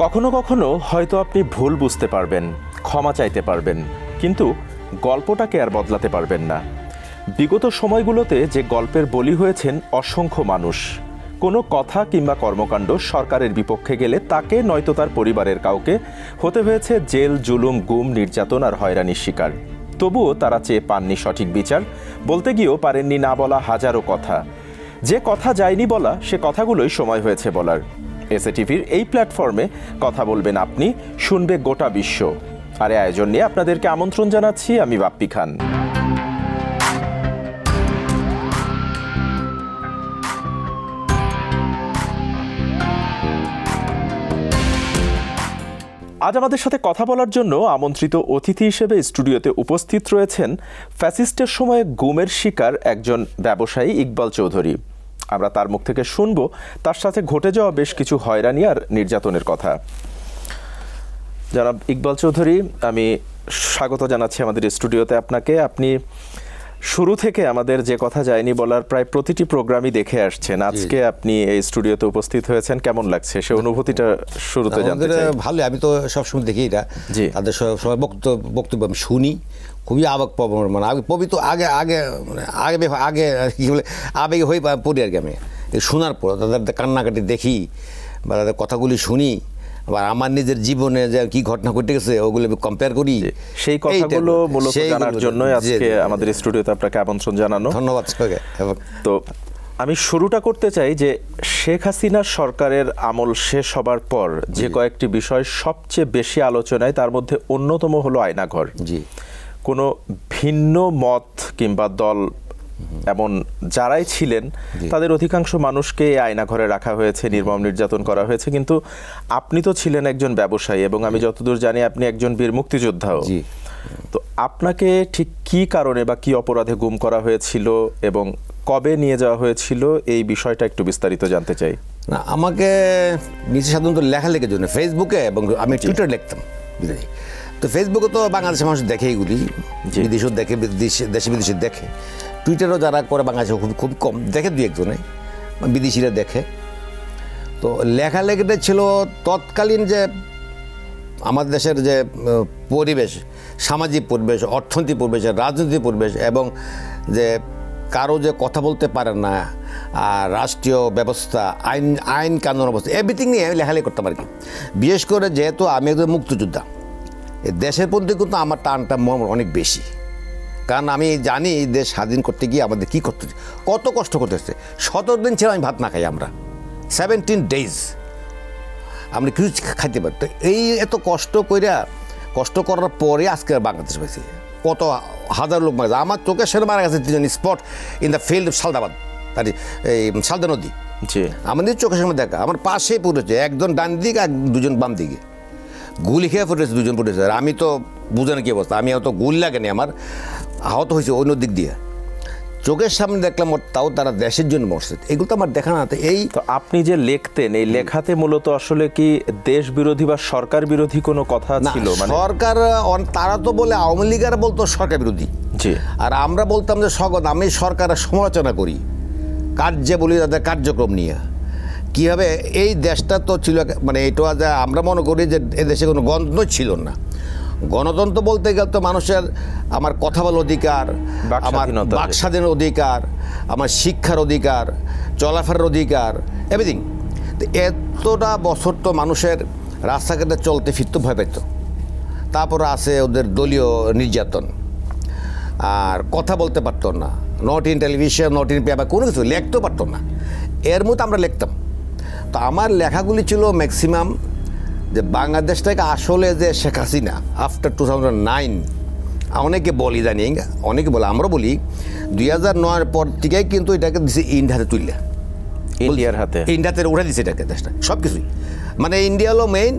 কখনো কখনো হয়তো আপনি ভুল বুঝতে পারবেন, ক্ষমা চাইতে পারবেন, কিন্তু গল্পটাকে আর বদলাতে পারবেন না। বিগত সময়গুলোতে যে গল্পের বলি হয়েছেন অসংখ্য মানুষ, কোনো কথা কিংবা কর্মকাণ্ড সরকারের বিপক্ষে গেলে তাকে নয়তো তার পরিবারের কাউকে হতে হয়েছে জেল, জুলুম, গুম, নির্যাতন আর হয়রানির শিকার। তবুও তারা চেয়ে পাননি সঠিক বিচার, বলতে গিয়েও পারেননি না বলা হাজারো কথা। যে কথা যায়নি বলা, সে কথাগুলোই সময় হয়েছে বলার। এসএটিভির এই প্ল্যাটফর্মে কথা বলবেন আপনি, শুনবে গোটা বিশ্ব। আর এই আয়োজন নিয়ে আপনাদেরকে আমন্ত্রণ জানাচ্ছি আমি বাপ্পি খান। আজ আমাদের সাথে কথা বলার জন্য আমন্ত্রিত অতিথি হিসেবে স্টুডিওতে উপস্থিত রয়েছেন ফ্যাসিস্টের সময়ে গুমের শিকার একজন ব্যবসায়ী ইকবাল চৌধুরী। আমরা তার মুখ থেকে শুনব তার সাথে ঘটে যাওয়া বেশ কিছু হয়রানি আর নির্যাতনের কথা। জনাব ইকবাল চৌধুরী, আমি স্বাগত জানাচ্ছি আমাদের স্টুডিওতে আপনাকে। আপনি শুরু থেকে আমাদের যে কথা যায়নি বলার প্রায় প্রতিটি প্রোগ্রামই দেখে আসছেন। আজকে আপনি এই স্টুডিওতে উপস্থিত হয়েছেন, কেমন লাগছে সে অনুভূতিটা শুরুতে জানতে চাই। ভালো, আমি তো সবসময় দেখি এটা, তাদের সবাই বক্তব্য আমি শুনি, খুবই আবেগপ্রবণ, মানে পবিত্র আগে আগে মানে আগে আগে কী বলে আবেগে হয়ে পড়ি আর কি। আমি শোনার পর তাদের কান্নাকাটি দেখি বা তাদের কথাগুলি শুনি, আবার আমার নিজের জীবনে যে কি ঘটনা ঘটে গেছে ওগুলো আমি কম্পেয়ার করি। সেই কথাগুলো মূলত জানার জন্যই আজকে আমাদের স্টুডিওতে আপনাকে আমন্ত্রণ জানানো। ধন্যবাদ। তো আমি শুরুটা করতে চাই যে শেখ হাসিনার সরকারের আমল শেষ হবার পর যে কয়েকটি বিষয় সবচেয়ে বেশি আলোচনায়, তার মধ্যে অন্যতম হলো আয়নাঘর। কোনো ভিন্ন মত কিংবা দল এমন যারাই ছিলেন তাদের অধিকাংশ মানুষকে আয়নাঘরে রাখা হয়েছে, নির্মম নির্যাতন করা হয়েছে। কিন্তু আপনি তো ছিলেন একজন ব্যবসায়ী এবং আমি যতদূর জানি আপনি একজন বীর মুক্তিযোদ্ধাও। তো আপনাকে ঠিক কি কারণে বা কি অপরাধে গুম করা হয়েছিল এবং কবে নিয়ে যাওয়া হয়েছিল, এই বিষয়টা একটু বিস্তারিত জানতে চাই। না, আমাকে নিজে সাধারণত লেখালেখির জন্য ফেসবুকে এবং আমি টুইটার লিখতাম। তো ফেসবুকে তো বাংলাদেশের মানুষ দেখে, এগুলি বিদেশেও দেখে, দেশে বিদেশে দেখে। টুইটারও যারা করে বাংলাদেশে খুব কম দেখে, দু একজনে বিদেশিরা দেখে। তো লেখালেখিটা ছিল তৎকালীন যে আমাদের দেশের যে পরিবেশ, সামাজিক পরিবেশ, অর্থনৈতিক পরিবেশ, রাজনৈতিক পরিবেশ, এবং যে কারো যে কথা বলতে পারে না, আর রাষ্ট্রীয় ব্যবস্থা, আইন কানুন অবস্থা, এভরিথিং নিয়ে আমি লেখালেখি করতাম আর কি। বিশেষ করে যেহেতু আমি একজন মুক্তিযোদ্ধা, দেশের প্রতি কিন্তু আমার টানটা অনেক বেশি। কারণ আমি জানি দেশ স্বাধীন করতে গিয়ে আমাদের কী করতে, কত কষ্ট করতে হচ্ছে। 17 দিন ছিল আমি ভাত না খাই, আমরা 17 days আমরা কিছু খাইতে পারি। তো এই এত কষ্ট করার পরে আজকে বাংলাদেশ পাইছি, কত হাজার লোক মারা যায়। আমার চোখের সামনে মারা গেছে 3জন spot in the field of Saldabad, এই সালদা নদী। আমাদের চোখের সামনে দেখা, আমার পাশেই পড়েছে, একজন ডান দিকে আর 2জন বাম দিকে, গুলি খেয়ে পড়েছে, 2জন পড়েছে। আর আমি তো বুঝেন কি অবস্থা, আমি অত গুলি লাগেনি, আমার আহত হয়েছে অন্য দিক দিয়ে, চোখের সামনে দেখলাম। তাও তারা দেশের জন্য মরছে, এগুলো তো আমার দেখা না। এই তো আপনি যে লিখতেন, এই লেখাতে মূলত আসলে কি দেশ বিরোধী বা সরকার বিরোধী কোনো কথা ছিল? সরকার, তারা তো বলে আওয়ামী লীগের বলতো সরকার বিরোধী, আর আমরা বলতাম যে আমি সরকারের সমালোচনা করি, কার্যে বলি তাদের কার্যক্রম নিয়ে কীভাবে এই দেশটা তো ছিল, মানে এটা যে আমরা মনে করি যে এদেশে কোনো গণতন্ত্র ছিল না। গণতন্ত্র বলতে গেলে তো মানুষের আমার কথা বলার অধিকার, আমার বাক স্বাধীনের অধিকার, আমার শিক্ষার অধিকার, চলাফেরার অধিকার, এভরিথিং। তো এতটা বছর তো মানুষের রাস্তাঘাটে চলতে ফিরতে ভয় পেত। তারপর আছে ওদের দলীয় নির্যাতন, আর কথা বলতে পারতো না, not in television, not in paper, কোনো কিছু লিখতেও পারতো না। এর মতো আমরা লিখতাম। তো আমার লেখাগুলি ছিল ম্যাক্সিমাম যে বাংলাদেশটাকে আসলে যে শেখ হাসিনা আফটার 2009, অনেকে বলি, জানি অনেকে বলে, আমরা বলি 2009-এর পর থেকেই কিন্তু এটাকে দিছে ইন্ডিয়াতে তুললে, ইন্ডিয়াতে উঠে দিছে এটাকে, দেশটা সব কিছুই। মানে ইন্ডিয়া হলো মেইন,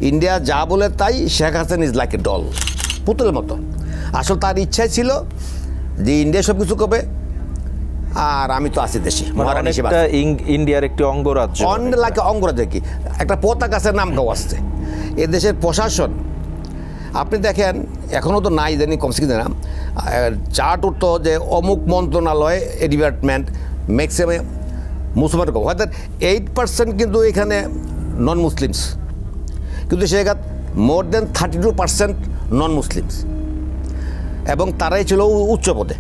ইন্ডিয়া যা বলে তাই, Sheikh Hasina is like a doll, পুতুলের মতো। আসলে তার ইচ্ছাই ছিল যে ইন্ডিয়া সব কিছু করবে, আর আমি তো আছি দেশে, ইন্ডিয়ার একটি অঙ্গরাজ্য, অঙ্গরাজ্য কি একটা পতাকা আছে, নামটাও আসছে। এ দেশের প্রশাসন আপনি দেখেন, এখনও তো নাই জানি, কমসে কম না চার্ট উঠতো যে অমুক মন্ত্রণালয়, ডিপার্টমেন্ট ম্যাক্সিমাম মুসলমান, হয়তো 8% কিন্তু এখানে নন মুসলিমস, কিন্তু সে জায়গা মোর দেন 32% নন মুসলিমস, এবং তারাই ছিল উচ্চ পদে।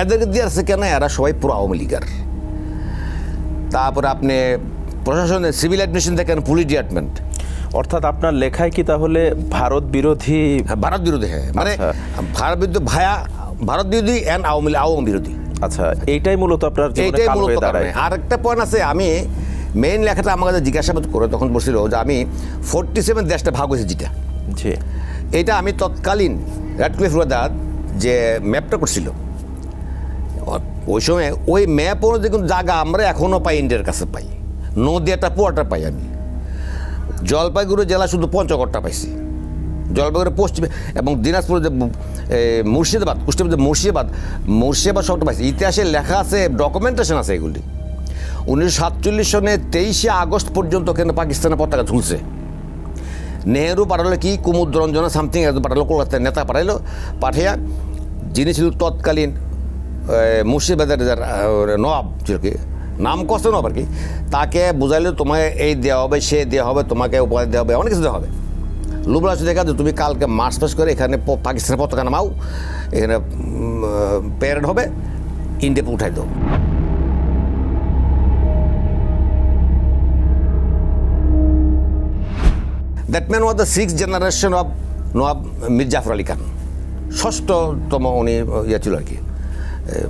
এদেরকে দিয়ে আসছে কেন, এরা সবাই পুরো আওয়ামী লীগের। তারপরে আপনি প্রশাসনের সিভিল অ্যাডমিনিস্ট্রেশন দেখেন, পুলিশ ডিপার্টমেন্ট। অর্থাৎ আপনার লেখায় কি তাহলে ভারত বিরোধী? হ্যাঁ, ভারত বিরোধী, হ্যাঁ, মানে ভারত বিরোধী ভারত বিরোধী অ্যান্ড আওয়ামী বিরোধী। আচ্ছা, এইটাই মূলত আপনার এইটাই মূলত দাঁড়ায়। আর একটা পয়েন্ট আছে, আমি মেইন লেখাটা আমার কাছে জিজ্ঞাসাবাদ করে তখন বলছিল যে আমি 47 দেশটা ভাগ হয়েছে যেটা, জি, এটা আমি তৎকালীন র্যাডক্লিফ রোদার যে ম্যাপটা করছিল ওই সময়, ওই ম্যাপ অনুযায়ী কিন্তু জায়গা আমরা এখনও পাই, ইন্ডিয়ার কাছে পাই, নদিয়াটা পুয়াটা পাই। আমি জলপাইগুড়ি জেলা শুধু পঞ্চগড়টা পাইছি, জলপাইগুড়ি পশ্চিমে, এবং দিনাজপুর যে মুর্শিদাবাদ, কুষ্টিয়ার মুর্শিদাবাদ সবটা পাইছি। ইতিহাসে লেখা আছে, ডকুমেন্টেশন আছে এগুলি। 1947 সনে 23শে আগস্ট পর্যন্ত কেন পাকিস্তানের পতাকা ঝুলছে। নেহেরু পাঠালো কি, কুমুদ রঞ্জনা সামথিং পাঠালো, কলকাতার নেতা পাঠাইলো, পাঠিয়া যিনি ছিল তৎকালীন মুর্শিদাবাদের নবাব ছিল, কি নাম কষ্ট নবাব আর কি, তাকে বুঝাইলো তোমাকে এই দেওয়া হবে, সে দেওয়া হবে, তোমাকে উপায় দেওয়া হবে, অনেক কিছু দেওয়া হবে। লুবলাস দেখা যে তুমি কালকে মার্চ পাস করে এখানে পাকিস্তানের পতাকা নামাও, এখানে প্যারেড হবে, ইন্ডিয়াতে উঠাই দাও। That man was the 6th generation of Nawab Mir Jafar Ali Khan, ষষ্ঠতম উনি ইয়ে ছিল আর কি,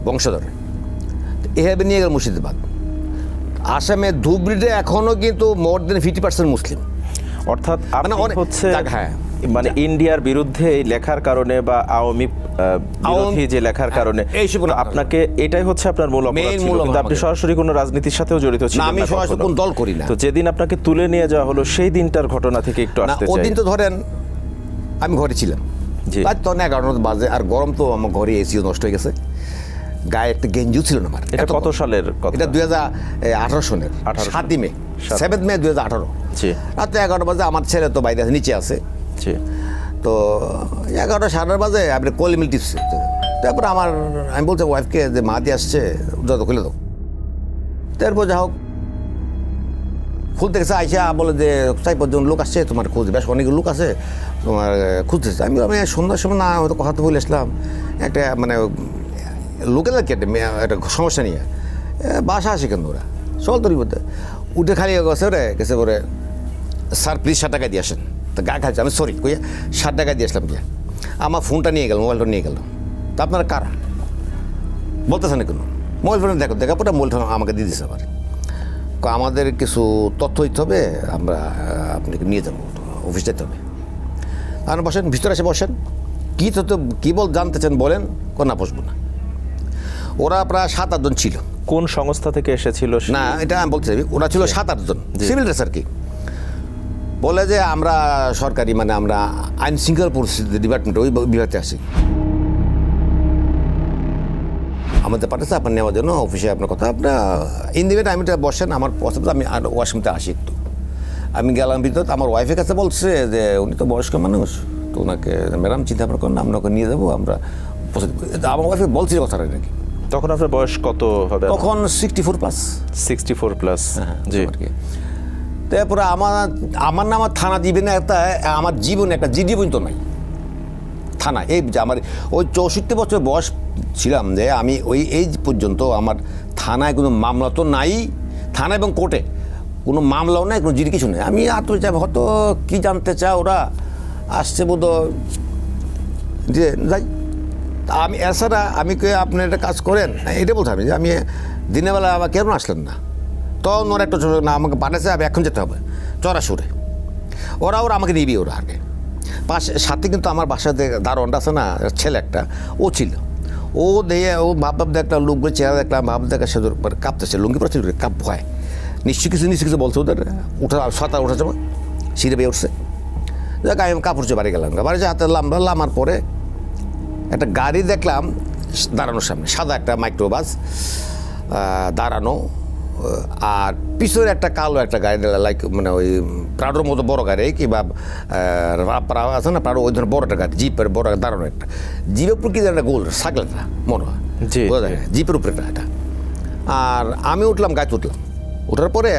বংশধর। এভাবে নিয়ে গেল মুর্শিদাবাদ। আসামে ধুবড়িতে এখনও কিন্তু মোর দেন 50% মুসলিম। অর্থাৎ আপনি হচ্ছে হ্যাঁ, মানে ইন্ডিয়ার বিরুদ্ধে এই লেখার কারণে বা আওয়ামী বিরোধী যে লেখার কারণে আপনাকে, এটাই হচ্ছে আপনার মূল অপরাধ ছিল। কিন্তু আপনি সরাসরি কোনো রাজনীতির সাথেও জড়িত ছিলেন না, আমি সরাসরি কোনো দল করি না। তো যেদিন আপনাকে তুলে নিয়ে যাওয়া হলো সেই দিনটার ঘটনা থেকে একটু আসতে চাই। ওই দিন তো ধরেন আমি ঘরে ছিলাম, রাত তখন 11টা বাজে, আর গরম তো আমার ঘরে এসিও নষ্ট হয়ে গেছে, গায়ে একটা গেঞ্জিও ছিল না আমার। এটা কত সালের কথা? এটা 2018 সনের 7 মে, 7 মে 2018। রাত 11টা বাজে, আমার ছেলে তো বাইরে আছে, নিচে আছে। তো 11টা 11:30 বাজে আপনি কলিমিল টিপছে। তারপর আমি বলছি ওয়াইফকে যে মাদি আসছে, যত খুলে দাও। তারপর যা হোক খুলতে গেছে, আইসা বলে যে 4-5 জন লোক আসছে তোমার খোঁজ, বেশ অনেক লোক আছে তোমার খুঁজতেছে। আমি সন্ধ্যার সময় না হয়তো কথা তো বলে আসলাম, একটা মানে লোকের কেটে একটা সমস্যা নিয়ে বাসা আসে কেন ওরা চল তোর বলতে উঠে খালি গেছে ওরে গেছে বলে স্যার প্লিজ 60 টাকা দিয়ে আসেন। তো গা খাচ্ছে, আমি সরি কইয়া 60 টাকা দিয়ে আসলাম। গিয়া আমার ফোনটা নিয়ে গেল, মোবাইলটা নিয়ে গেল। তা আপনারা কারা বলতেছে না কেন? মোবাইল ফোনে দেখা পরে মোবাইল ফোন আমাকে দিয়ে দিচ্ছে। আবার আমাদের কিছু তথ্য দিতে হবে, আমরা আপনাকে নিয়ে যাবো, অফিস যেতে হবে। আর বসেন, ভিতরে এসে বসেন, কী তথ্য কী জানতে চান বলেন, না বসবো না। ওরা প্রায় 7-8 জন ছিল। কোন সংস্থা থেকে এসেছিল? না, এটা আমি বলতে চাই, ওরা ছিল 7-8 জন সিভিল ড্রেস আর কি। বলে যে আমরা সরকারি, মানে আমরা আইন শৃঙ্খলা পরিস্থিতি ডিপার্টমেন্ট, ওই বিভাগে আসি। আমাদের পাঠাচ্ছে আপনার নেওয়ার জন্য অফিসে, আপনার কথা আপনার ইন্ডিপেন্ডেন্ট টাইমটা বসেন, আমার পছন্দ, আমি আর ওয়াশরুমতে আসি একটু। আমি গেলাম ভিতর, আমার ওয়াইফের কাছে বলছে যে উনি তো বয়স্ক মানুষ, তো ওনাকে ম্যাডাম চিন্তা ভাবনা করেন, আমরা ওকে নিয়ে যাবো, আমরা পছন্দ। আমার ওয়াইফে বলছি কথাটা নাকি। তখন আপনার বয়স কত হবে? তখন 64+। 64+, জি। তারপরে আমার নাম থানা দিবেন একটা, আমার জীবনে একটা জিডি পর্যন্ত নাই থানা। এই যে আমার ওই 64 বছর বয়স ছিলাম, যে আমি ওই এই পর্যন্ত আমার থানায় কোনো মামলা তো নাই, থানা এবং কোর্টে কোনো মামলাও নেই, কোনো জিডি কিছু নেই। আমি চাই হয়তো কী জানতে চাই, ওরা আসছে বোধ যে যাই। আমি এছাড়া আমি আপনি একটা কাজ করেন, এটা বলতে হবে যে আমি দিনের বেলা আবার কেন আসলেন না? তখন ওরা একটা না আমাকে পাঠাচ্ছে, আমি এখন যেতে হবে চড়াশুরে। ওরা আমাকে নিবি, ওরা আগে সাথে কিন্তু আমার বাসাতে দারোয়ানটা আছে না, ছেলে একটা, ও ছিল। ও দিয়ে ও ভাব দেখলাম, লোকগুলো চেহারা দেখলাম, ভাব দেখা সে কাঁপতেছে, লুঙ্গি পড়ছে, কাঁপ ভয় নিশ্চয় কিছু বলছে ওদের। সাঁতার উঠে যাবো, সিঁড়ে বেয়ে উঠছে। দেখ আমি কাপড় বাড়ি গেলাম, বাড়ি যে হাতে নামার পরে একটা গাড়ি দেখলাম দাঁড়ানোর সামনে, সাদা একটা মাইক্রোবাস দাঁড়ানো, আর পিছনে একটা কালো একটা গাড়ি, লাইক মানে ওই প্রাডোর মতো বড় গাড়ি, কিংবা আছে না প্রাডো, ওই ধরনের বড় একটা গাড়ি, জিপের বড় দাঁড়ানো একটা। জিপের উপর কি একটা গোল সাইকেলটা মনে হয়, বোঝা যায় জিপের উপরে এটা। আর আমি উঠলাম, গাড়িতে উঠলাম, ওঠার পরে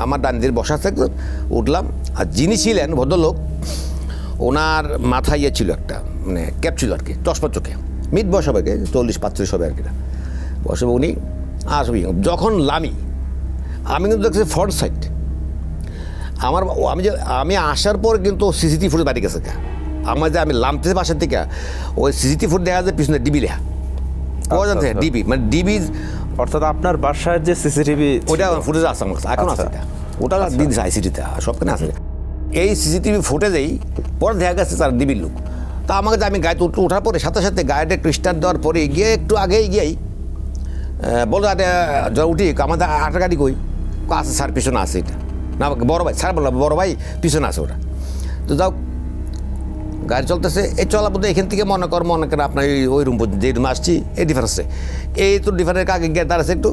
আমার ডান দিকে বসা থাকতো, উঠলাম। আর যিনি ছিলেন ভদ্রলোক, ওনার মাথায় ইয়ে ছিল একটা মানে ক্যাপ ছিল আর কি, চশমা চোখে, মিট বয়স হবে 40-45 হবে আর কি, বসে উনি আসবি। যখন আমি কিন্তু দেখছি ফ্রন্ট সাইড আমি আসার পর কিন্তু সিসিটিভি ফুটেজ বাড়ি গেছে। আমি লামতে বাসার থেকে ওই সিসিটিভি ফুটেজ দেখা যায় পিছনে ডিবি লেখা, ডিবি মানে ডিবি, অর্থাৎ আপনার বাসার যে সিসিটিভি ওটা ফুটেজ আছে আমার কাছে, এখন আছে ওটা দিন আইসিটিতে সবখানে আছে। এই সিসিটিভি ফুটেজেই পরে দেখা গেছে তার ডিবির লোক। তা আমাকে আমি গাড়িতে ওঠার পরে সাথে সাথে গাড়িটা একটু স্টার্ট দেওয়ার পরে গিয়ে একটু আগেই গিয়েই বলো উঠি আমাদের আটা গাড়ি কই আছে, স্যার পিছনে আছে এটা না, বড় ভাই স্যার বললাম বড় ভাই পিছনে আছে ওটা। তো যাও গাড়ি চলতেছে, এই চলা বোধ এখান থেকে মনে করেন আপনার ওই রুম পর্যন্ত যে রুমে আসছি এই ডিফারেন্সে, এই তো ডিফারেন্সের আগে গিয়ে দাঁড়াচ্ছে একটু,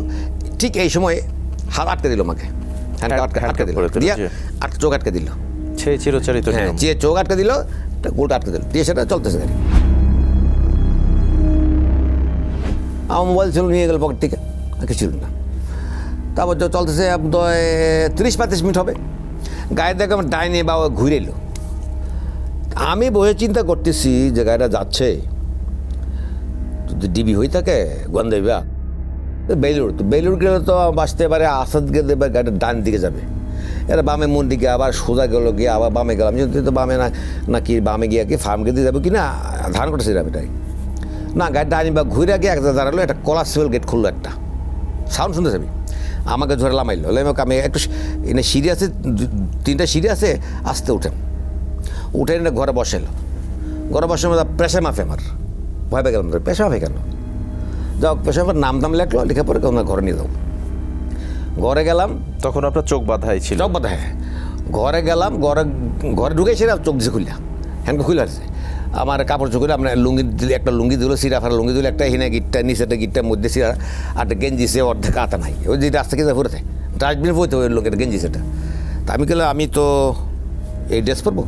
ঠিক এই সময় হাত আটকে দিল আমাকে, আটকে দিল দিয়ে চোখ আটকে দিল, চিরচরিত চোখ আটকে দিল, গোলটা আটকে দিল দিয়ে সেটা চলতেছে গাড়ি। আমার মোবাইল ছিল, নিয়ে গেল পকেট থেকে, কিছু ছিল না। তারপর চলতেছে 30-35 মিনিট হবে, গাড়ি দেখে আমার ডাইনে বা ঘুরে এলো। আমি বসে চিন্তা করতেছি যে গাড়িটা যাচ্ছে যদি ডিবি হয়ে থাকে গন্ধ বিভাগ বেলুর গেলে তো বাঁচতে পারে, আসাদ গেলে গাড়িটা ডান দিকে যাবে, এরা বামে মন দিকে আবার সোজা গেল গিয়ে আবার বামে গেলাম, তো বামে নাকি বামে গিয়ে কি ফার্ম গেতে যাবো কি না ধান করতেছি যাবে তাই না, গাড়ি ডাইনি বা ঘুরে গিয়ে একটা দাঁড়ালো, একটা কলারসিবল গেট খুললো, একটা সাউন্ড শুনতে যাবি, আমাকে ধরে লামাইলো, আমি একটু এনে সিঁড়ি আছে, 3টা সিঁড়ি আছে, আসতে উঠে এনে ঘরে বসাইলো, ঘরে বসে প্রেশার মাফে আমার ভয় পেয়ে গেলাম, পেশা মাফে কেন যাও, পেশা মাফের নাম লেখলো, লিখে পরে ঘরে নিয়ে যাও। ঘরে গেলাম, তখন আপনার চোখ বাঁধাই ছিল? চোখ বাঁধা, হ্যাঁ। ঘরে গেলাম, ঘরে ঢুকেছি না, চোখ দিছে খুললা, হ্যান্ডকে খুলে আসছে আমার কাপড় চোখে, আপনার লুঙ্গি দিলে, একটা লুঙ্গি দিল সিরা ফারা লুঙ্গি দিল, একটা হিনে গিটটা নিচে একটা গিটটার মধ্যে সিরা, আর একটা গেঞ্জি সে অর্ধেক আতা নাই, ওই যে রাস্তা খেতে ফুরেছে ডাস্টবিনে পড়তে ওই লোকের গেঞ্জি সেটা। তা আমি গেলাম, আমি তো এই ড্রেস পরবো,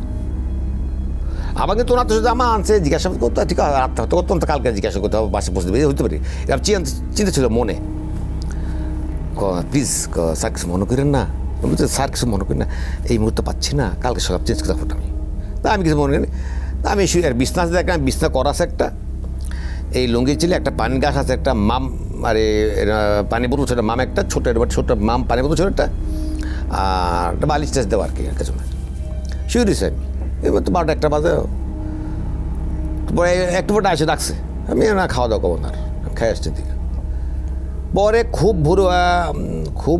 আমাকে তো ওনার তো জামা আনছে, জিজ্ঞাসা করতে ঠিক আছে, রাখতে হতো করতাম, তো কালকে জিজ্ঞাসা করতে হবে, বাসে বসতে হতে পারি, এরকম চিন্তা ছিল মনে। প্লিজ স্যার কিছু মনে করেন না, বলছি স্যার কিছু মনে করেন না, এই মুহূর্তে পাচ্ছি না, কালকে সব চেঞ্জ করতে হবে আমি। তা আমি কিছু মনে করি, তা আমি বিছনা আছে, দেখলাম বিছনা করা আছে একটা, এই লুঙ্গি ছিল, একটা পানি গাছ আছে, একটা মাম আরে পানি বোতল ছিল, মাম একটা ছোটো মাম পানি বোতল ছিল একটা, আর একটা বালিশ টাচ দেওয়া আর কি একটা সময় শুয়ে দিয়েছি আমি। এবার তো 12টা বাজে, পরে একটু পরে এসে ডাকছে, আমি না খাওয়া দাওয়া করবো না, খেয়ে আসছে দিকে। পরে খুব খুব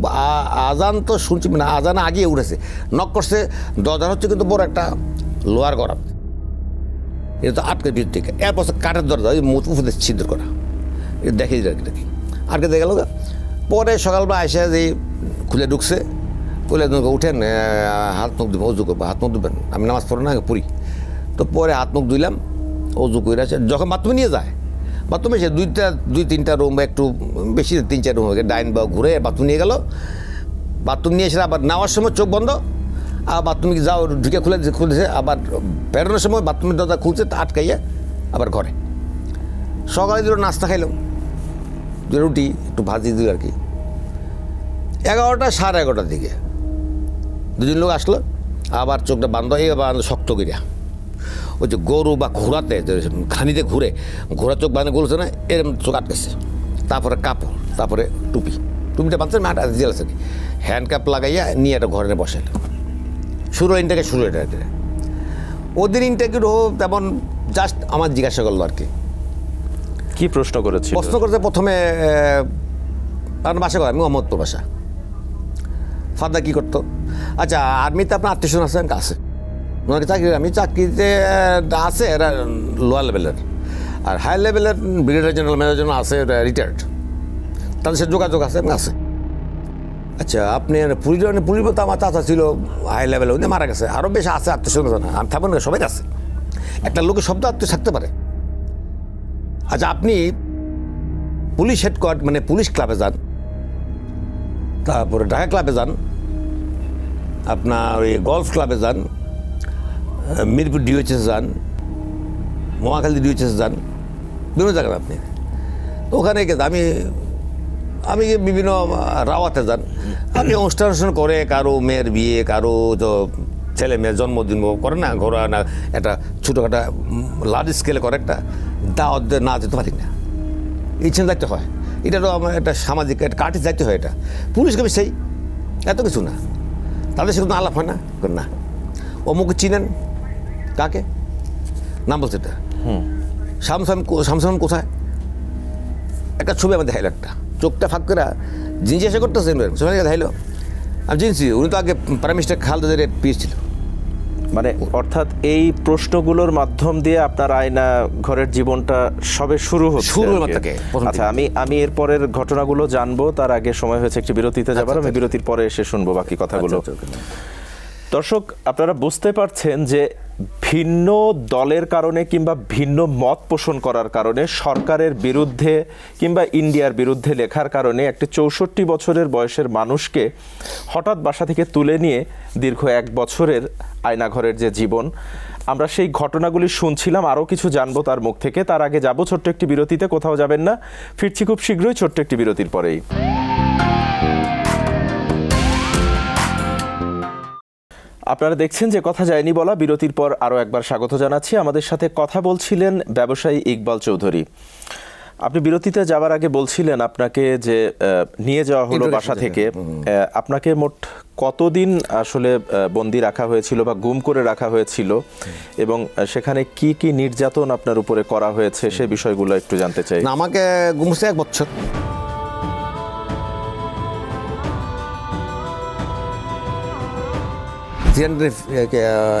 আজান তো শুনছি, মানে আজান আগিয়ে উঠেছে, নক করছে, দরজা হচ্ছে কিন্তু বড় একটা লোহার গরম, এটা তো আটকে ভিতর থেকে, এরপর কাঠের দরজা, ওই মুফুদে ছিদ্র করা, এটা দেখে দেখি আটকে দিয়ে গেল। পরে সকালবেলা এসে যে খুলে ঢুকছে, খুলে উঠেন হাত মুখ দেবেন, অজু করবো, হাত মুখ দেবেন, আমি নামাজ পড়ো না পড়ি, তো পরে হাত মুখ ধুইলাম, অজু করে আছে, যখন বাথরুমে নিয়ে যায়, বাথরুমে এসে 2-3টা রুম বা একটু বেশি 3-4 রুম হয়ে ডাইন বা ঘুরে বাথরুম নিয়ে গেল, বাথরুম নিয়ে এসে আবার নেওয়ার সময় চোখ বন্ধ, আর বাথরুমে যাও ঢুকে খুলেছে, আবার বেরোনোর সময় বাথরুমের দরজা খুলছে, আটকাইয়া আবার ঘরে। সকালে দিল নাস্তা খাইলাম, রুটি একটু ভাজি দিল আর কি। 11টা 11:30টার দিকে 2জন লোক আসলো, আবার চোখটা বান্ধ, এই বান্ধ শক্ত করিয়া, ওই যে গরু বা ঘোড়াতে খানিতে ঘোড়া চোখ বাঁধে গলছে না, এরকম চোখ আটকেছে। তারপরে কাপড়, তারপরে টুপিটা বাঁধছে, মাঠা জেল আছে, হ্যান্ডকাপ লাগাইয়া নিয়ে একটা ঘরে বসাইল। শুরু এটা ওদের ইন্টারভিউ তেমন জাস্ট আমার জিজ্ঞাসা করলো আর কি প্রশ্ন করেছে প্রথমে আপনার বাসা করে, আমি মোহাম্মদপুর বাসা, ফাদার কী করতো, আচ্ছা আর্মিতে আপনার আত্মীয় আছে? আছে, ওনাকে চাকরি, আমি চাকরিতে আছে, এরা লোয়ার লেভেলের, আর হাই লেভেলের ব্রিগেডিয়ার জেনারেল মেজর জেনারেল আছে, রিটায়ার্ড, তাদের সাথে যোগাযোগ আছে আছে। আচ্ছা আপনি পুলিশ বলতে আমার চাচা ছিল হাই লেভেলে, উনি মারা গেছে, আরও বেশ আছে আত্মীয় না, আর থাকবেন না, সবাই আছে, একটা লোকের শব্দ আত্মীয় থাকতে পারে। আচ্ছা আপনি পুলিশ হেডকোয়ার্টার মানে পুলিশ ক্লাবে যান, তারপরে ঢাকা ক্লাবে যান, আপনার ওই গলফ ক্লাবে যান, মিরপুর ডিওএইচএস যান, মহাখালী ডিওএইচএস যান, বিভিন্ন জায়গায় আপনি ওখানে গেছে। আমি আমি বিভিন্ন রাওয়াতে যান, আমি অনুষ্ঠান করে কারো মেয়ের বিয়ে, কারো তো ছেলে মেয়ের জন্মদিন করে না, ঘোরা না, একটা ছোটোখাটো লার্জ স্কেলে করে একটা দাওয়াত না যেতে পারি না, ইচ্ছে যাইতে হয়। এটা তো আমার একটা সামাজিক একটা কার্টিস যাইতে হয়। এটা পুলিশকে সেই এত কিছু না, তাদের সে কোনো আলাপ হয় না, না অমুকে চিনেন কাকে নাম বলছে, এটা শামসাম কোথায়, একটা ছবি আমার দেখাইল, একটা চোখটা ফাঁক করে জিনিস করতেছে দেখাইলো, আমি জিনছি উনি তো আগে প্রাইম মিনিস্টার খালেদা জিয়ার পিএস ছিল। মানে অর্থাৎ এই প্রশ্নগুলোর মাধ্যম দিয়ে আপনার আয়না ঘরের জীবনটা সবে শুরু হচ্ছে। আচ্ছা, আমি এরপরের ঘটনাগুলো জানবো, তার আগে সময় হয়েছে একটি বিরতিতে যাবার। আমি বিরতির পরে এসে শুনবো বাকি কথাগুলো। দর্শক, আপনারা বুঝতে পারছেন যে ভিন্ন দলের কারণে কিংবা ভিন্ন মত পোষণ করার কারণে, সরকারের বিরুদ্ধে কিংবা ইন্ডিয়ার বিরুদ্ধে লেখার কারণে একটি 64 বছরের বয়সের মানুষকে হঠাৎ বাসা থেকে তুলে নিয়ে দীর্ঘ 1 বছরের আয়নাঘরের যে জীবন, আমরা সেই ঘটনাগুলি শুনছিলাম। আরও কিছু জানবো তার মুখ থেকে। তার আগে যাব ছোট্ট একটি বিরতিতে, কোথাও যাবেন না, ফিরছি খুব শীঘ্রই ছোট্ট একটি বিরতির পরেই। আপনারা দেখছেন যে কথা যায়নি বলা। বিরতির পর আরও একবার স্বাগত জানাচ্ছি। আমাদের সাথে কথা বলছিলেন ব্যবসায়ী ইকবাল চৌধুরী। আপনি বিরতিতে যাওয়ার আগে বলছিলেন আপনাকে যে নিয়ে যাওয়া হলো বাসা থেকে, আপনাকে মোট কতদিন আসলে বন্দি রাখা হয়েছিল বা গুম করে রাখা হয়েছিল, এবং সেখানে কি কি নির্যাতন আপনার উপরে করা হয়েছে সে বিষয়গুলো একটু জানতে চাই। আমাকে গুমছে 1 বছর।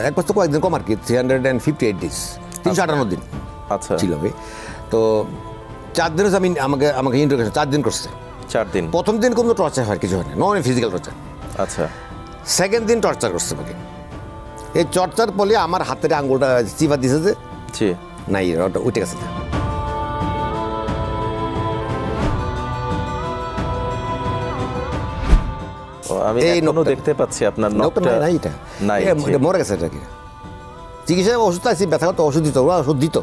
এক বছর কয়েকদিন কম আর কি, 358 ডেজ, 358 দিন আচ্ছা ছিল। তো 4 দিন আমি আমাকে ইন্টারোগেশন 4 দিন করছে। 4 দিন। প্রথম দিন কোনো টর্চার হয় কিছু হয় না, নন ফিজিক্যাল টর্চার। আচ্ছা। সেকেন্ড দিন টর্চার করছে আমাকে। এই টর্চার বলে আমার হাতের আঙুলটা চিপা দিছে যে জি নাই, ওটা উঠে গেছে। আমি এখনো দেখতে পাচ্ছি আপনার নখটা নাই, এটা নাই, এটা মরে গেছে। এটাকে চিকিৎসা ওষুধ আছে, ব্যথা তো ওষুধ দিত, ওরা ওষুধ দিত।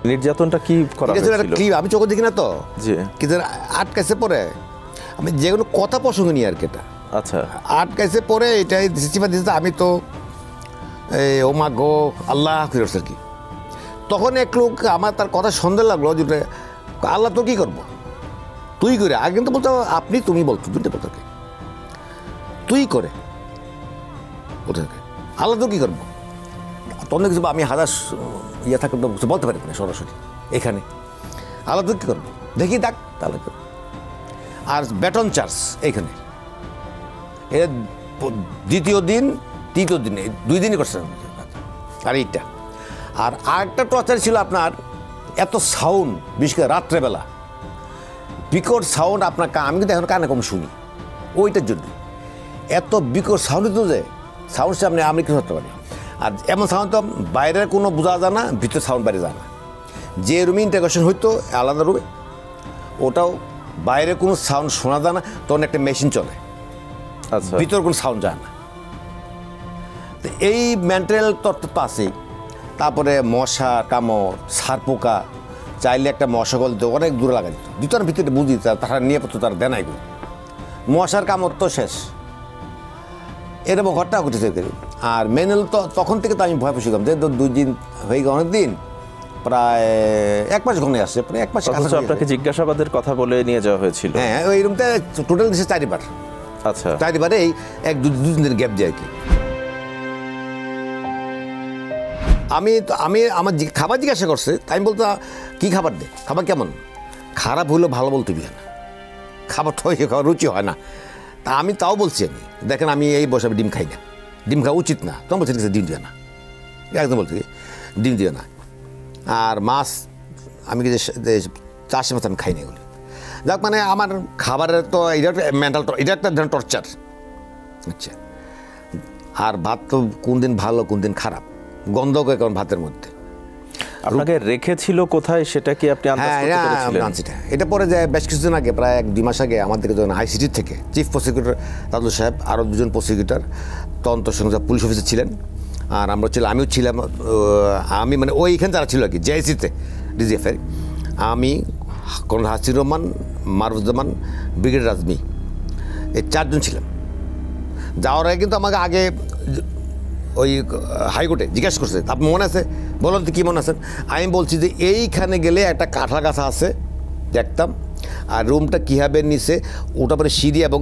নির্যাতনটা কি করা হয়েছিল? আমি চোখে দেখি না তো, জি, কিন্তু আটকাইছে পরে আমি যে কোনো কথা প্রসঙ্গ নিয়ে আর কি, এটা আচ্ছা আটকাইছে পরে এটাই চিপা দিতে। আমি তো এই ও মা গো আল্লাহ ফিরছে আর কি। তখন এক লোক আমার তার কথা সন্দেহ লাগলো, যে আল্লাহ তো কী করবো, তুই করে। আগে কিন্তু বলতো আপনি, তুমি বলতো, দুটো বলতো তুই করে বলতে থাকে, আল্লাহ তো কী করবো। তখন কিছু আমি হাজার ইয়ে থাকলে তো বলতে পারি না সরাসরি, এখানে আল্লাহ তো কী করবো, দেখি দেখ তাহলে। আর বেটন চার্জ এইখানে এর দ্বিতীয় দিন, তৃতীয় দিনে 2 দিনই করছে। আর এইটা আর আরেকটা টর্চার ছিল আপনার, এত সাউন্ড, বিশেষ করে রাত্রেবেলা বিকট সাউন্ড আপনার, আমি কিন্তু এখন কানে কম শুনি, ওইটার জন্য এত বিকট সাউন্ড হতো যে সাউন্ড সে আমি কিছু করতে পারি। আর এমন সাউন্ড তো বাইরের কোনো বোঝা যায় না, ভিতরে সাউন্ড বাইরে যায় না। যে রুমে ইন্টারগ্রেশন হইতো আলাদা রুমে, ওটাও বাইরে কোনো সাউন্ড শোনা যায় না, তখন একটা মেশিন চলে, আচ্ছা, ভিতরে কোনো সাউন্ড যায় না। তো এই মেন্টাল তত্ত্ব তো আছেই। তারপরে মশা কামড়, সার পোকা, চাইলে একটা মশা গল দিত, অনেক দূরে লাগা দিত, ভিতরে ভিতরে বুঝি তারা নিয়ে পড়তো, তারা দেয় না এগুলো। মশার কামড় তো শেষ, এরকম ঘরটা ঘটেছে। আর মেনুল তো তখন থেকে তো আমি ভয় পেয়ে গেলাম, যে 2 দিন হয়ে গেল, অনেক দিন, প্রায় 1 মাস ঘনে আসছে, প্রায় 1 মাস। আপনাকে জিজ্ঞাসাবাদের কথা বলে নিয়ে যাওয়া হয়েছিল? হ্যাঁ, ওই রুমটা টোটাল দিচ্ছে 4 বার। আচ্ছা, 4 বারে এই 1-2 দিনের গ্যাপ দিয়ে আর কি। আমি আমার খাবার জিজ্ঞাসা করছে, আমি বলতো কী খাবার দে, খাবার কেমন, খারাপ হলেও ভালো বলতে হবে না, খাবার তো খাবার রুচি হয় না। তা আমি তাও বলছি, আমি দেখেন আমি এই বসে ডিম খাই না, ডিম খাওয়া উচিত না। তখন বলছি ডিম দিও না, একদম বলছি ডিম দিও না। আর মাছ আমি কি 4 মাছ আমি খাই না এগুলি। যাক, মানে আমার খাবারের তো এটা মেন্টাল, এটা একটা ধরনের টর্চার। আচ্ছা, আর ভাত তো কোন দিন ভালো কোন দিন খারাপ, গন্ধ করে কারণ ভাতের মধ্যে। আপনাকে রেখেছিল কোথায় সেটা কি আপনি আন্দাজ করতে পেরেছিলেন? এটা পরে যে বেশ কিছুদিন আগে, প্রায় 1-2 মাস আগে আমাদেরকে যখন হাই সিটির থেকে চিফ প্রসিকিউটর তাজুল সাহেব, আরও 2জন প্রসিকিউটর তদন্ত সংস্থা পুলিশ অফিসার ছিলেন, আর আমিও ছিলাম, আমি মানে ওইখানে যারা ছিল আর কি জেআইসিতে ডিজিএফের, আমি কর্নেল হাসির রহমান, মারুফুজ্জামান, ব্রিগেডিয়ার আজমি, এই 4 জন ছিলাম। যাওয়ার আগে কিন্তু আমাকে আগে ওই হাইকোর্টে জিজ্ঞাসা করছে, আপনি মনে আছে বলুন তো কী মনে আছেন? আমি বলছি যে এইখানে গেলে একটা কাঁঠাল গাছা আছে দেখতাম, আর রুমটা কীভাবে নিচে ওটা পরে সিঁড়ি এবং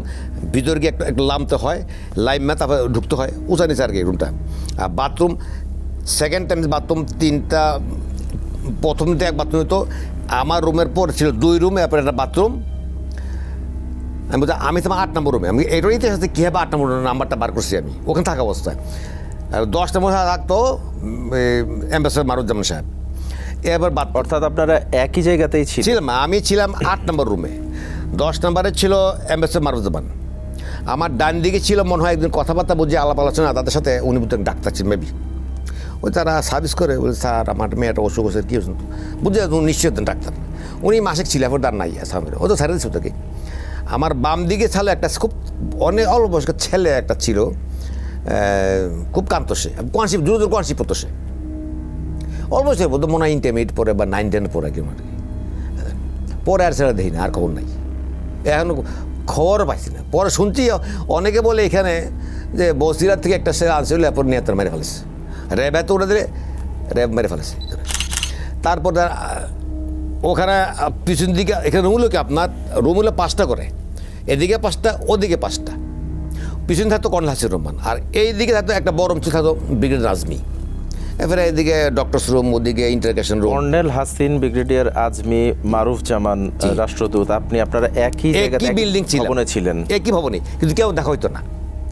ভিতরে গিয়ে একটা নামতে হয়, লাইমে তারপরে ঢুকতে হয়, উঁচা নিচে আর কি রুমটা। আর বাথরুম সেকেন্ড টাইম বাথরুম 3টা, প্রথম দিকে 1 বাথরুম হতো, আমার রুমের পর ছিল 2 রুম, এরপরে একটা বাথরুম। আমি বলছি আমি তোমার 8 নম্বর রুমে, আমি এটার ইতিহাসে কীভাবে 8 নম্বর নাম্বারটা বার করছি আমি ওখানে থাকা অবস্থায়। আর 10 নম্বর থাকতো অ্যাম্বাসেডর মারুফুজ্জামান সাহেব। এবার অর্থাৎ আপনারা একই জায়গাতেই ছিলাম, আমি ছিলাম 8 নম্বর রুমে, 10 নম্বরে ছিল অ্যাম্বাসেডর মারুফুজ্জামান। আমার ডান দিকে ছিল মনে হয় একদিন কথাবার্তা বুঝে আলাপ আলোচনা তাদের সাথে, উনি বুঝতেন ডাক্তার ছিলেন মেবি, ওই তারা সার্ভিস করে বলে স্যার আমার মেয়েটা অসুখ হয়েছে, কী হয়েছে বুঝতে উনি নিশ্চয় ডাক্তার, উনি মাসিক ছিল, এখন তার নাই আসামের, ও তো ছেড়ে দিচ্ছে ওটাকে। আমার বাম দিকে ছিল একটা খুব অনেক অল্প বয়স্ক ছেলে একটা ছিল, খুব কান্ত সে, কোয়ানশিপ জোর কোয়ানশিপ পড়তো সে, অল্প সে বলতো মনে হয় ইন্টারমিডিয়েট পরে বা 9-10 পরে কেমন আর কি। পরে আর ছেড়ে দেখি না, আর খবর নাই, এখন খবরও পাইছি না। পরে শুনছি অনেকে বলে এখানে যে বসিরাত থেকে একটা সে আনছিল, এরপর নিয়ে তার মেরে ফেলেছে, র্যাব এত উড়ে দিলে র্যাব মেরে ফেলেছে। তারপর ওখানে পিছন দিকে এখানে রুম হলো কি আপনার, রুম হলো 5টা করে, এদিকে 5টা ওদিকে 5টা, পিছনে থাকতো কর্নেল হাসির রহমান, আর এই দিকে থাকতো একটা বড় রুম থাকতো ব্রিগেডিয়ার আজমি, এরপরে এদিকে ডক্টরস রুম, ওদিকে interrogation room. Colonel Hasin, brigadier Azmi, Marufuzzaman রাষ্ট্রদূত, আপনারা একই জায়গাতে একই বিল্ডিং ছিলেন? একই ভবনে, কিন্তু কেউ দেখা হইতো না।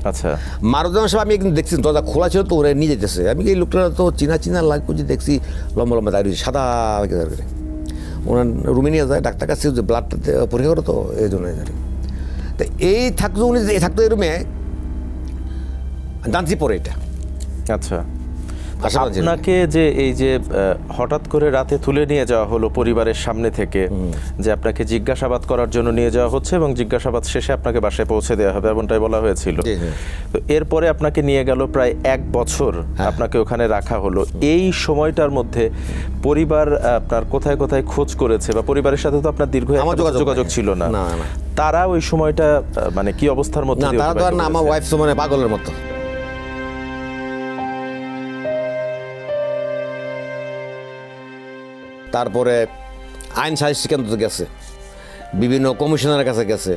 আচ্ছা, মারুফুজ্জামান সাহেব আমি একদিন দেখছি দরজা খোলা ছিল, তো ওরা নিয়ে যেতেছে, আমি এই লোকটা তো চিনা লাগবে যে দেখছি, লম্বা লম্বা দাঁড়িয়ে সাদা করে ওনার রুমে নিয়ে যায়, ডাক্তার কাছে যে ব্লাডটা পরীক্ষা করো, তো এই জন্য তো এই থাকতো, উনি থাকতো এই রুমে, জানছি পরে এটা। আচ্ছা, আপনাকে যে এই যে হঠাৎ করে রাতে তুলে নিয়ে যাওয়া হলো পরিবারের সামনে থেকে, যে আপনাকে জিজ্ঞাসাবাদ করার জন্য নিয়ে যাওয়া হচ্ছে এবং জিজ্ঞাসাবাদ শেষে আপনাকে বাসায় পৌঁছে দেওয়া হবে, এমনটাই বলা হয়েছিল। তো এরপরে আপনাকে নিয়ে গেল, প্রায় 1 বছর আপনাকে ওখানে রাখা হলো। এই সময়টার মধ্যে পরিবার আপনার কোথায় কোথায় খোঁজ করেছে, বা পরিবারের সাথে তো আপনার দীর্ঘ যোগাযোগ ছিল না, তারা ওই সময়টা মানে কি অবস্থার মধ্যে? আমার ওয়াইফ তো মানে পাগলের মতো। তারপরে আইন সাহিত্য কেন্দ্র গেছে, বিভিন্ন কমিশনারের কাছে গেছে,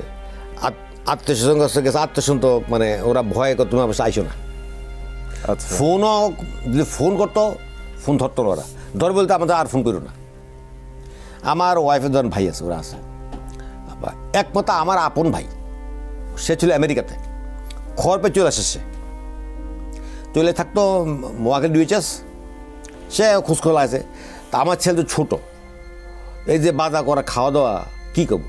আত্মীয়স্বজন কাছে গেছে। আত্মীয়স্বজন তো মানে ওরা ভয় করতো, তুমি অবশ্যই আইসো না। আচ্ছা, ফোনও যদি ফোন করতো, ফোন ধরতো না ওরা, ধর বলতে আমাদের আর ফোন করো না। আমার ওয়াইফের ধরেন ভাই আছে, ওরা আছে, একমাত্র আমার আপন ভাই, সে ছিল আমেরিকাতে, খবর পেয়ে চলে আসে, সে চলে থাকতো মোয়াকে ডিউচেস, সে খোঁজখোলা আছে। তা আমার ছেলে তো ছোটো, এই যে বাধা করা খাওয়া দাওয়া কী করবো।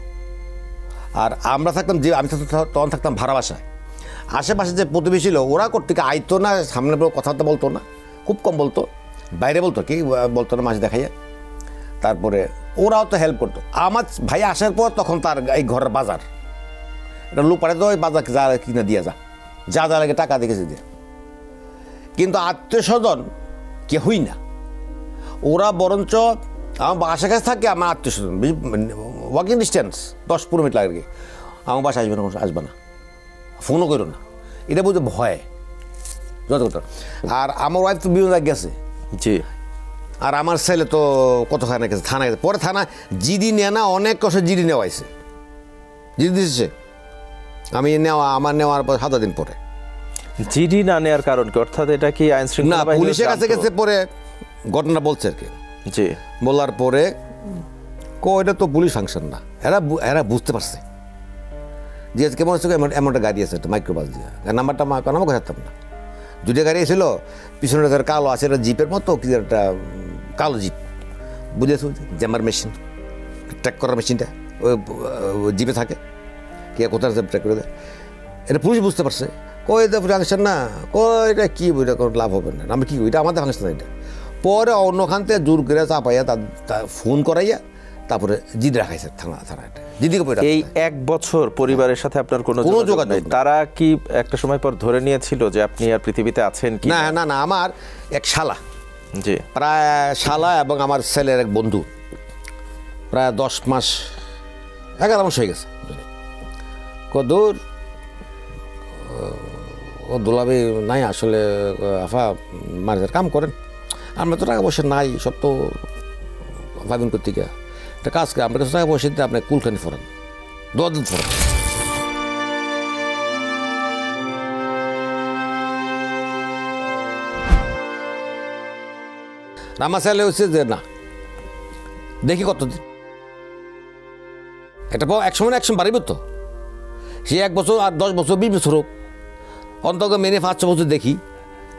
আর আমরা থাকতাম যে, আমি তখন থাকতাম ভাড়া বাসায়, আশেপাশে যে প্রতিবেশী ছিল ওরা কর্তৃক আইতো না, সামনে কথাবার্তা বলতো না, খুব কম বলতো, বাইরে বলতো, কি বলতো না, মাছ দেখাইয়া। তারপরে ওরাও তো হেল্প করতো। আমার ভাই আসার পর তখন তার এই ঘরের বাজার, এটা লোক পাঠাতো, ওই বাজার যা কিনে দিয়ে যা লাগে টাকা দেখেছে দিয়ে। কিন্তু আত্মীয় স্বজন কেউই না, ওরা বরঞ্চ আমার বাসার কাছে থাকে, আমার আত্মীয় স্বজন ওয়াকিং ডিস্টেন্স 10-15 মিনিট লাগে, আমার বাসা আসবে না, ফোনও করো না, এটা বুঝতে ভয় যতটা। আর আমার ওয়াইফ তো বিভিন্ন জায়গায় গেছে, জি, আর আমার ছেলে তো কতখানে গেছে, থানায় গেছে, পরে থানা জিডি নেয় না, অনেক কষ্ট জিডি নেওয়া হয়েছে, জিডি দিয়েছে আমি আমার নেওয়ার পর 7 দিন পরে। জিডি না নেওয়ার কারণ কি? অর্থাৎ এটা কি আইন শৃঙ্খলা বাহিনী পুলিশের কাছে গেছে, পরে ঘটনা বলছে আর কি, জি, বলার পরে এটা তো পুলিশ ফাংশন না, এরা বুঝতে পারছে যে কেমন হচ্ছে, এমন একটা গাড়ি আছে, একটা মাইক্রোবাস দিয়ে, নাম্বারটা নামও ঘাটতাম না, 2টা গাড়ি এসেছিল, পিছনে কালো আছে, একটা জিপের মতো, কি একটা কালো জিপ, বুঝেছ, জ্যামার মেশিন, ট্র্যাক করার মেশিনটা ওই জিপে থাকে, কে কোথায় ট্র্যাক করে দেয়, এটা পুলিশ বুঝতে পারছে। এটা ফাংশন না, এটা কী, এটা কোনো লাভ হবে না, আমরা কী, এটা আমাদের ফাংশন না। এটা পরে অন্যখান থেকে জোর করে চাপাইয়া, তার ফোন করাইয়া তারপরে জিদ রাখাইছে থানাটা জিদিকে পড়ে এই 1 বছর পরিবারের সাথে আপনার কোনো যোগাযোগ নেই? তারা কি একটা সময় পর ধরে নিয়েছিল যে আপনি আর পৃথিবীতে আছেন কি? না না না, আমার এক শালা, জি, প্রায় শালা এবং আমার ছেলের এক বন্ধু প্রায় 10 মাস 11 মাস হয়ে গেছে কদূর ও দুলাবি নাই আসলে আফা মাঝের কাম করেন, আমরা তো টাকা পয়সা নাই, সব তো ভাবিন করতে গিয়া একটা কাজ করে আমার কাছে টাকা পয়সা দিতে আপনি কুলখানি ফোরান 10 দিন ফোরান। আমার ছেলে হচ্ছে যে না দেখি কতদিন একটা একসময় একশো বাড়িব তো, সে 1 বছর আর 10 বছর 20 বছর হোক, অন্তত মেনে 5-6 বছর দেখি।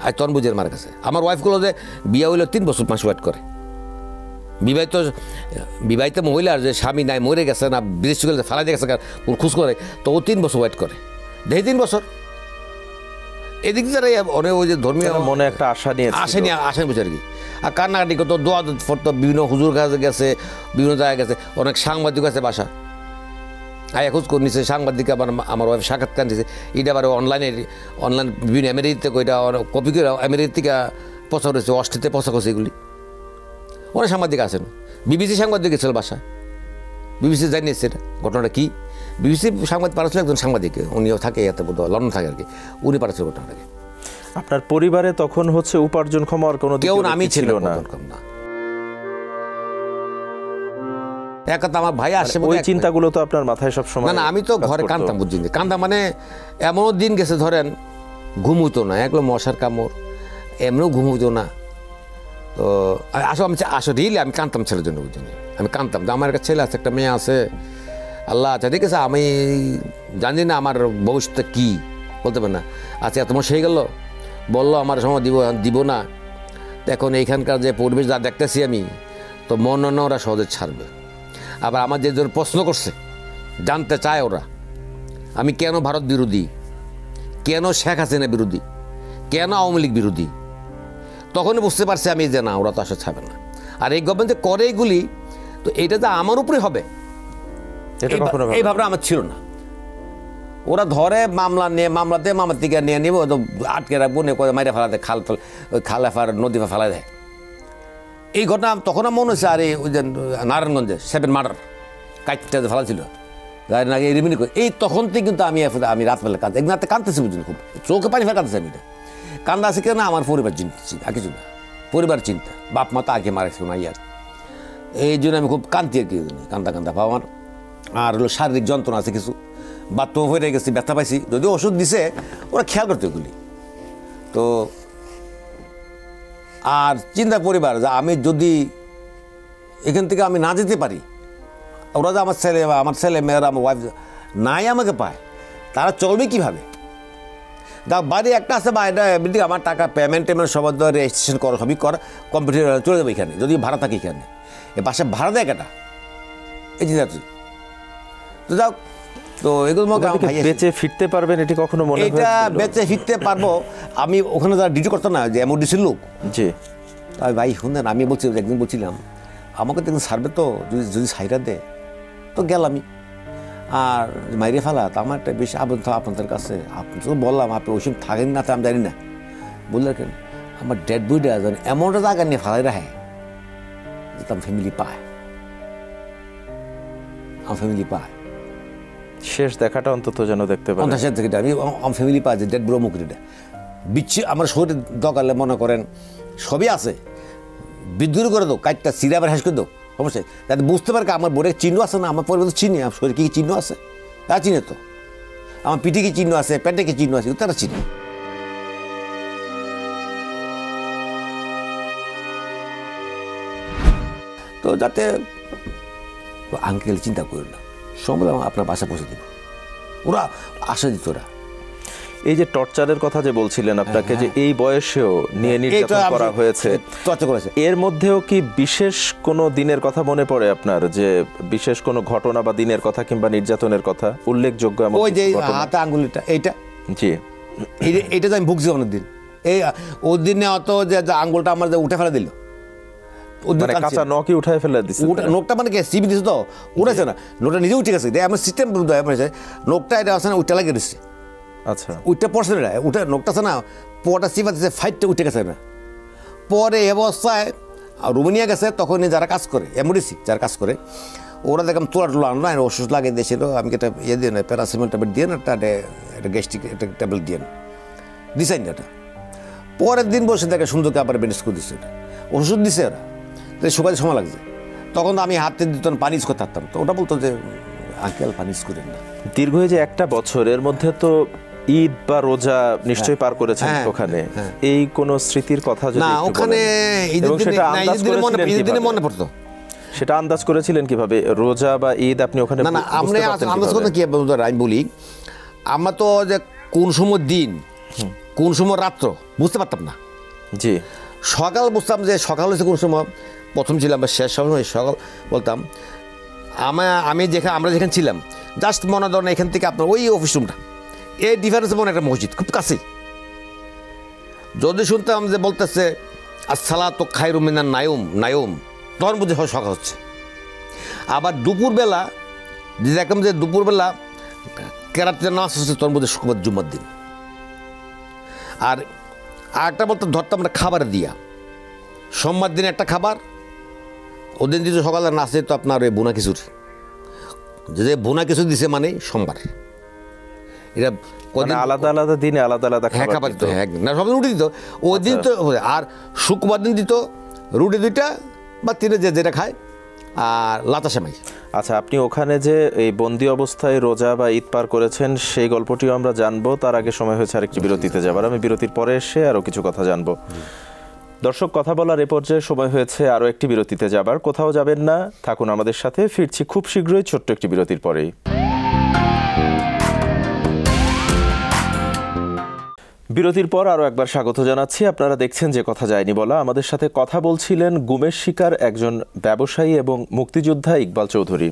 আর তনবুজের মার কাছে আমার ওয়াইফগুলো যে বিয়ে হইলে 3 বছর 5 ওয়েট করে, বিবাহিত মহিলার যে স্বামী নাই মরে গেছে না বিদেশ চলে ফালাই দিয়ে গেছে খোঁজ করে, তো ও 3 বছর ওয়েট করে, দেখি 3 বছর। এদিক যারা অনেক ওই যে ধর্মীয় মনে একটা আশা নিয়ে আসেন বুঝে আর কি, আর কান্নাকাটি করতো, দোয়া ফটো বিভিন্ন হুজুর কাছে গেছে, বিভিন্ন জায়গায় গেছে, অনেক সাংবাদিক আছে বাসা আয়া খোঁজ করে নিছে, সাংবাদিক আমার ওয়াইফ সাক্ষাৎকার নিছে, এটা আবার অনলাইন বিভিন্ন আমেরিকাতে এটা কপি করে আমেরিকা থেকে প্রচার হয়েছে, অস্ট্রেতে প্রচার করছে এগুলি, অনেক সাংবাদিক আছেন, বিবিসি সাংবাদিক গেছিল বাসায়, বিবিসি জানিয়েছে এটা ঘটনাটা কী, বিবিসি সাংবাদিক পাঠাচ্ছিল একজন সাংবাদিক, উনিও থাকে এতে বোধ হয় লন্ডন থাকে আর কি, উনি পাঠাচ্ছিল ঘটনাটাকে। আপনার পরিবারে তখন হচ্ছে উপার্জনক্ষম আর কোনো কেউ না, আমি ছিল না। এক কথা আমার ভাই আসছে, ওই চিন্তাগুলো তো আপনার মাথায় সব সময়? না আমি তো ঘরে কান্দতাম, বুঝছেন, কান্দা মানে এমনও দিন গেছে ধরেন ঘুম হইতো না, এগুলো মশার কামড়, এমনও ঘুম হইতো না। তো আসলে রিয়েলি আমি কান্দতাম ছেলের জন্য, বুঝছেন, আমি কান্দতাম যে আমার একটা ছেলে আছে, একটা মেয়ে আছে, আল্লাহ আচ্ছা ঠিক আছে, আমি জানি না আমার ভবিষ্যৎটা কী বলতে পারি না, আচ্ছা এত মাস হয়ে গেল, বললো আমার সময় দিব না, এখন এইখানকার যে পরিবেশ যা দেখতেছি আমি, তো মন ওরা সহজে ছাড়বে। আবার আমার যে প্রশ্ন করছে, জানতে চায় ওরা আমি কেন ভারত বিরোধী, কেন শেখ হাসিনা বিরোধী, কেন আওয়ামী লীগ বিরোধী, তখনই বুঝতে পারছি আমি যে না ওরা তো আসা ছাড়বে না। আর এই গভর্নমেন্ট যে করে এগুলি, তো এইটা তো আমার উপরে হবে এই ভাবনা আমার ছিল না। ওরা ধরে মামলাতে মামার থেকে নিয়ে নিব, আটকে রাখবো, মাইরে ফেলা দেয়, খাল নদী ফেলা দেয়। এই ঘটনা তখন আমার মনে হচ্ছে, আরে ওই যে নারায়ণগঞ্জে 7 মার্ডার কাইটটা ফেলা ছিল রিমিনি করে, এই তখন থেকে কিন্তু আমি রাতবেলা কাঁদতেছি, বুঝলেন, খুব চোখে পানি ফেলে কাঁদতেছি। আমি কান্দা আছে কেন, আমার পরিবার চিন্তা আর কিছু না, পরিবার চিন্তা, বাপ মা তো আগে মারা নাই আর, এই জন্য আমি খুব কান্তি আর কি, কান্দা পাওয়া আমার। আর হলো শারীরিক যন্ত্রণা আছে কিছু, বাথরুম হয়ে গেছি, ব্যথা পাইছি, যদিও ওষুধ দিছে ওরা খেয়াল করতে ওগুলি। তো আর চিন্তা পরিবার যে আমি যদি এখান থেকে আমি না যেতে পারি, ওরা যে আমার ছেলে মেয়েরা আমার ওয়াইফ নাই আমাকে পায়, তারা চলবে কীভাবে? বাড়ি একটা আছে বা এটা এমনি আমার টাকা পেমেন্ট সবার রেজিস্ট্রেশন করা সবই করা কম্পিউটার চলে যাবে এখানে, যদি ভাড়া থাকে এখানে, এ বাসায় ভাড়া দেয় কেটা, এই চিন্তা তো যাও। তো এগুলো বেঁচে ফিরতে পারবেন এটি কখনো মনে হয়? এটা বেঁচে ফিরতে পারবো আমি, ওখানে যারা ডিউটি করতাম না, যে এমওডিসির লোক, জি তাই ভাই শুনলেন, আমি বলছি একদিন বলছিলাম আমাকে তো একদিন সারবে, তো যদি সাইরা দেয় তো গেলামই, আর মাইরে ফেলা তো আমার একটা বেশি আবেদন আপনাদের কাছে, আপনি তো বললাম আপনি ওই সময় থাকেন না, তো আমি জানি না, বললেন কেন আমার ডেড বডিটা যেন এমনটা জায়গা নিয়ে ফেলাই রাখে যেটা আমার ফ্যামিলি পায়, আমার ফ্যামিলি পায়, শেষ দেখাটা অন্তত যেন দেখতে পাই, শেষ থেকে আমি আমার ফ্যামিলি পায় যে ডেড বড় মুখরিটা বিচ্ছি আমার শরীর দরকারলে মনে করেন সবই আছে, বিদ্যুৎ করে দাও, কাজটা সিরা আবার হ্যাস করে দাও, সমস্যা তাতে বুঝতে পারে আমার বোর্ডে চিহ্ন আছে না, আমার পরিবার চিনি, আমার শরীরে কী চিহ্ন আছে তারা চিনে, তো আমার পিঠে কি চিহ্ন আছে, পেটে কি চিহ্ন আছে তারা চিনে। তো যাতে আঙ্কেল চিন্তা করেন না, সম্ভব আপনার বাসা পৌঁছে দেব, ওরা আশা দিত। ওরা এই যে টর্চারের কথা যে বলছিলেন আপনাকে, যে এই বয়সেও নিয়ে নির্যাতন করা হয়েছে, টর্চার করেছে, এর মধ্যেও কি বিশেষ কোনো দিনের কথা মনে পড়ে আপনার, যে বিশেষ কোনো ঘটনা বা দিনের কথা কিংবা নির্যাতনের কথা উল্লেখযোগ্য? ওই যে হাতে আঙ্গুলিটা, এইটা, জি এইটা তো আমি ভুগছি অনেকদিন, এই ওই দিনে অত যে আঙ্গুলটা আমার যে উঠে ফেলে দিল, মানে কাঁচা নখই উঠায় ফেলে দিছে নোকটা মানে কি চিপি দিছে তো উঠেছে না, নোকটা নিজে উঠে গেছে, আমার সিস্টেম নোকটা এটা আছে না ওইটা লাগিয়ে দিচ্ছে, আচ্ছা ওইটা পড়ছে না, উঠে নোকটা আছে না পোয়াটা চিপা দিচ্ছে, ফাইটটা উঠে গেছে না। পরে এ অবস্থায় রুমেনিয়া গেছে, তখন যারা কাজ করে এমডিসি যারা কাজ করে ওরা দেখলাম তোলা টোলা আনলো, ওষুধ লাগিয়ে দিয়েছিল, আমি একটা ইয়ে দিয়ে না প্যারাসিটামল ট্যাবলেট দিয়ে না, একটা গ্যাস্ট্রিক একটা ট্যাবলেট দিয়ে না দিছাই না। এটা পরের দিন বসে দেখে সুন্দরকে আবার ব্যান্ডেজ করে দিচ্ছে, ওটা ওষুধ দিছে ওরা, তো শুকাতে সময় লাগছে। তখন তো আমি হাতে দিত পানি ইউজ করতে পারতাম, তো ওটা বলতো যে আঙ্কেল পানি ইউজ করেন না। দীর্ঘ যে একটা বছরের মধ্যে তো ঈদ বা রোজা নিশ্চয়ই পার করেছেন ওখানে, এই কোন স্মৃতির কথা যদি না ওখানে ঈদের দিনে মনে পড়তো, সেটা আন্দাজ করেছিলেন কিভাবে আমরা বা ঈদ আপনি ওখানে? না আমরা আন্দাজ করতে কি আমি বলি, আমরা তো যে কোন সময় দিন কোন সময় রাত্র বুঝতে পারতাম না। জি, সকাল বুঝতাম যে সকাল হয়েছে কোন সময়, প্রথম ছিলাম বা শেষ সময় সকাল বলতাম। আমরা যেখানে ছিলাম জাস্ট মনে ধরেন এখান থেকে আপনার ওই অফিস রুমটা, এই ডিফারেন্স মনে একটা মসজিদ খুব কাছেই। যদি শুনতাম যে বলতেছে আসসালাতু খায়রুম মিনান নায়ুম, তখন বুঝে হয় সকাল হচ্ছে। আবার দুপুরবেলা যে দেখলাম যে দুপুরবেলা কেরাতের নামাজ হচ্ছে, তখন বুঝে শুক্রবার জুম্মার দিন। আর আরেকটা বলতে ধরতাম আমরা খাবার দিয়া, সোমবার দিনে একটা খাবার, ওদিন দিতে সকালে নাচে তো আপনার ওই বোনা খিচুড়ি, যে বোনা খিচুড়ি দিছে মানে সোমবার, এটা আলাদা আলাদা দিনে আলাদা আলাদা খাবার দিত, না সব রুটি দিত ওই দিন তো। আর শুক্রবার দিন দিত রুটি 2টা বা 3, যেটা খায়, আর লাতা সেমাই। আচ্ছা, আপনি ওখানে যে এই বন্দি অবস্থায় রোজা বা ঈদ পার করেছেন সেই গল্পটিও আমরা জানবো, তার আগে সময় হয়েছে আরেকটি বিরতিতে যাবার। আমি বিরতির পরে এসে আরও কিছু কথা জানবো। দর্শক, কথা বলার এ পর্যায়ে সময় হয়েছে আরও একটি বিরতিতে যাবার। কোথাও যাবেন না, থাকুন আমাদের সাথে, ফিরছি খুব শীঘ্রই ছোট্ট একটি বিরতির পরেই। বিরতির পর আরও একবার স্বাগত জানাচ্ছি। আপনারা দেখছেন যে কথা যায়নি বলা। আমাদের সাথে কথা বলছিলেন গুমের শিকার একজন ব্যবসায়ী এবং মুক্তিযোদ্ধা ইকবাল চৌধুরী।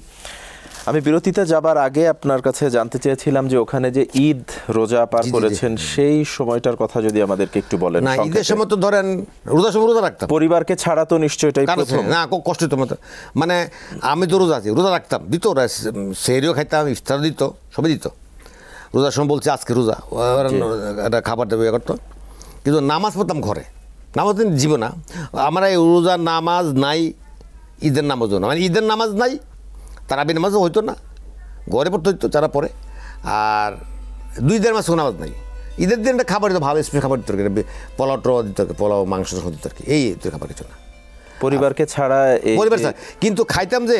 আমি বিরতিতে যাবার আগে আপনার কাছে জানতে চেয়েছিলাম যে ওখানে যে ঈদ রোজা পার করেছেন সেই সময়টার কথা যদি আমাদেরকে একটু বলেন। না, ঈদের সময় তো ধরেন রোজা সময় রোজা রাখতাম, পরিবারকে ছাড়া তো নিশ্চয়ই এটাই প্রথম। না, খুব কষ্ট হতো। মানে আমি তো রোজা রাখতাম, দিত ওরা, সেহরিও খাইতাম, ইফতার দিত, সবই দিত। রোজার সময় বলছে আজকে রোজা, একটা খাবার দেবে ইয়ে করতো। কিন্তু নামাজ পড়তাম ঘরে, নামাজ জীবন না আমার এই রোজার নামাজ নাই, ঈদের নামাজও না, মানে ঈদের নামাজ নাই, তারাবি নামাজও হইতো না, ঘরে পড়তে হইতো যারা পড়ে। আর 2 দিনের মাসে নামাজ নাই। ঈদের দিনটা খাবার দিত, ভালো স্পেশাল খাবার দিত, পোলাও টো দিত, পোলাও মাংস দিত আর কি, এই খাবার কিছু না। পরিবারকে ছাড়া পরিবার ছাড়া কিন্তু খাইতাম, যে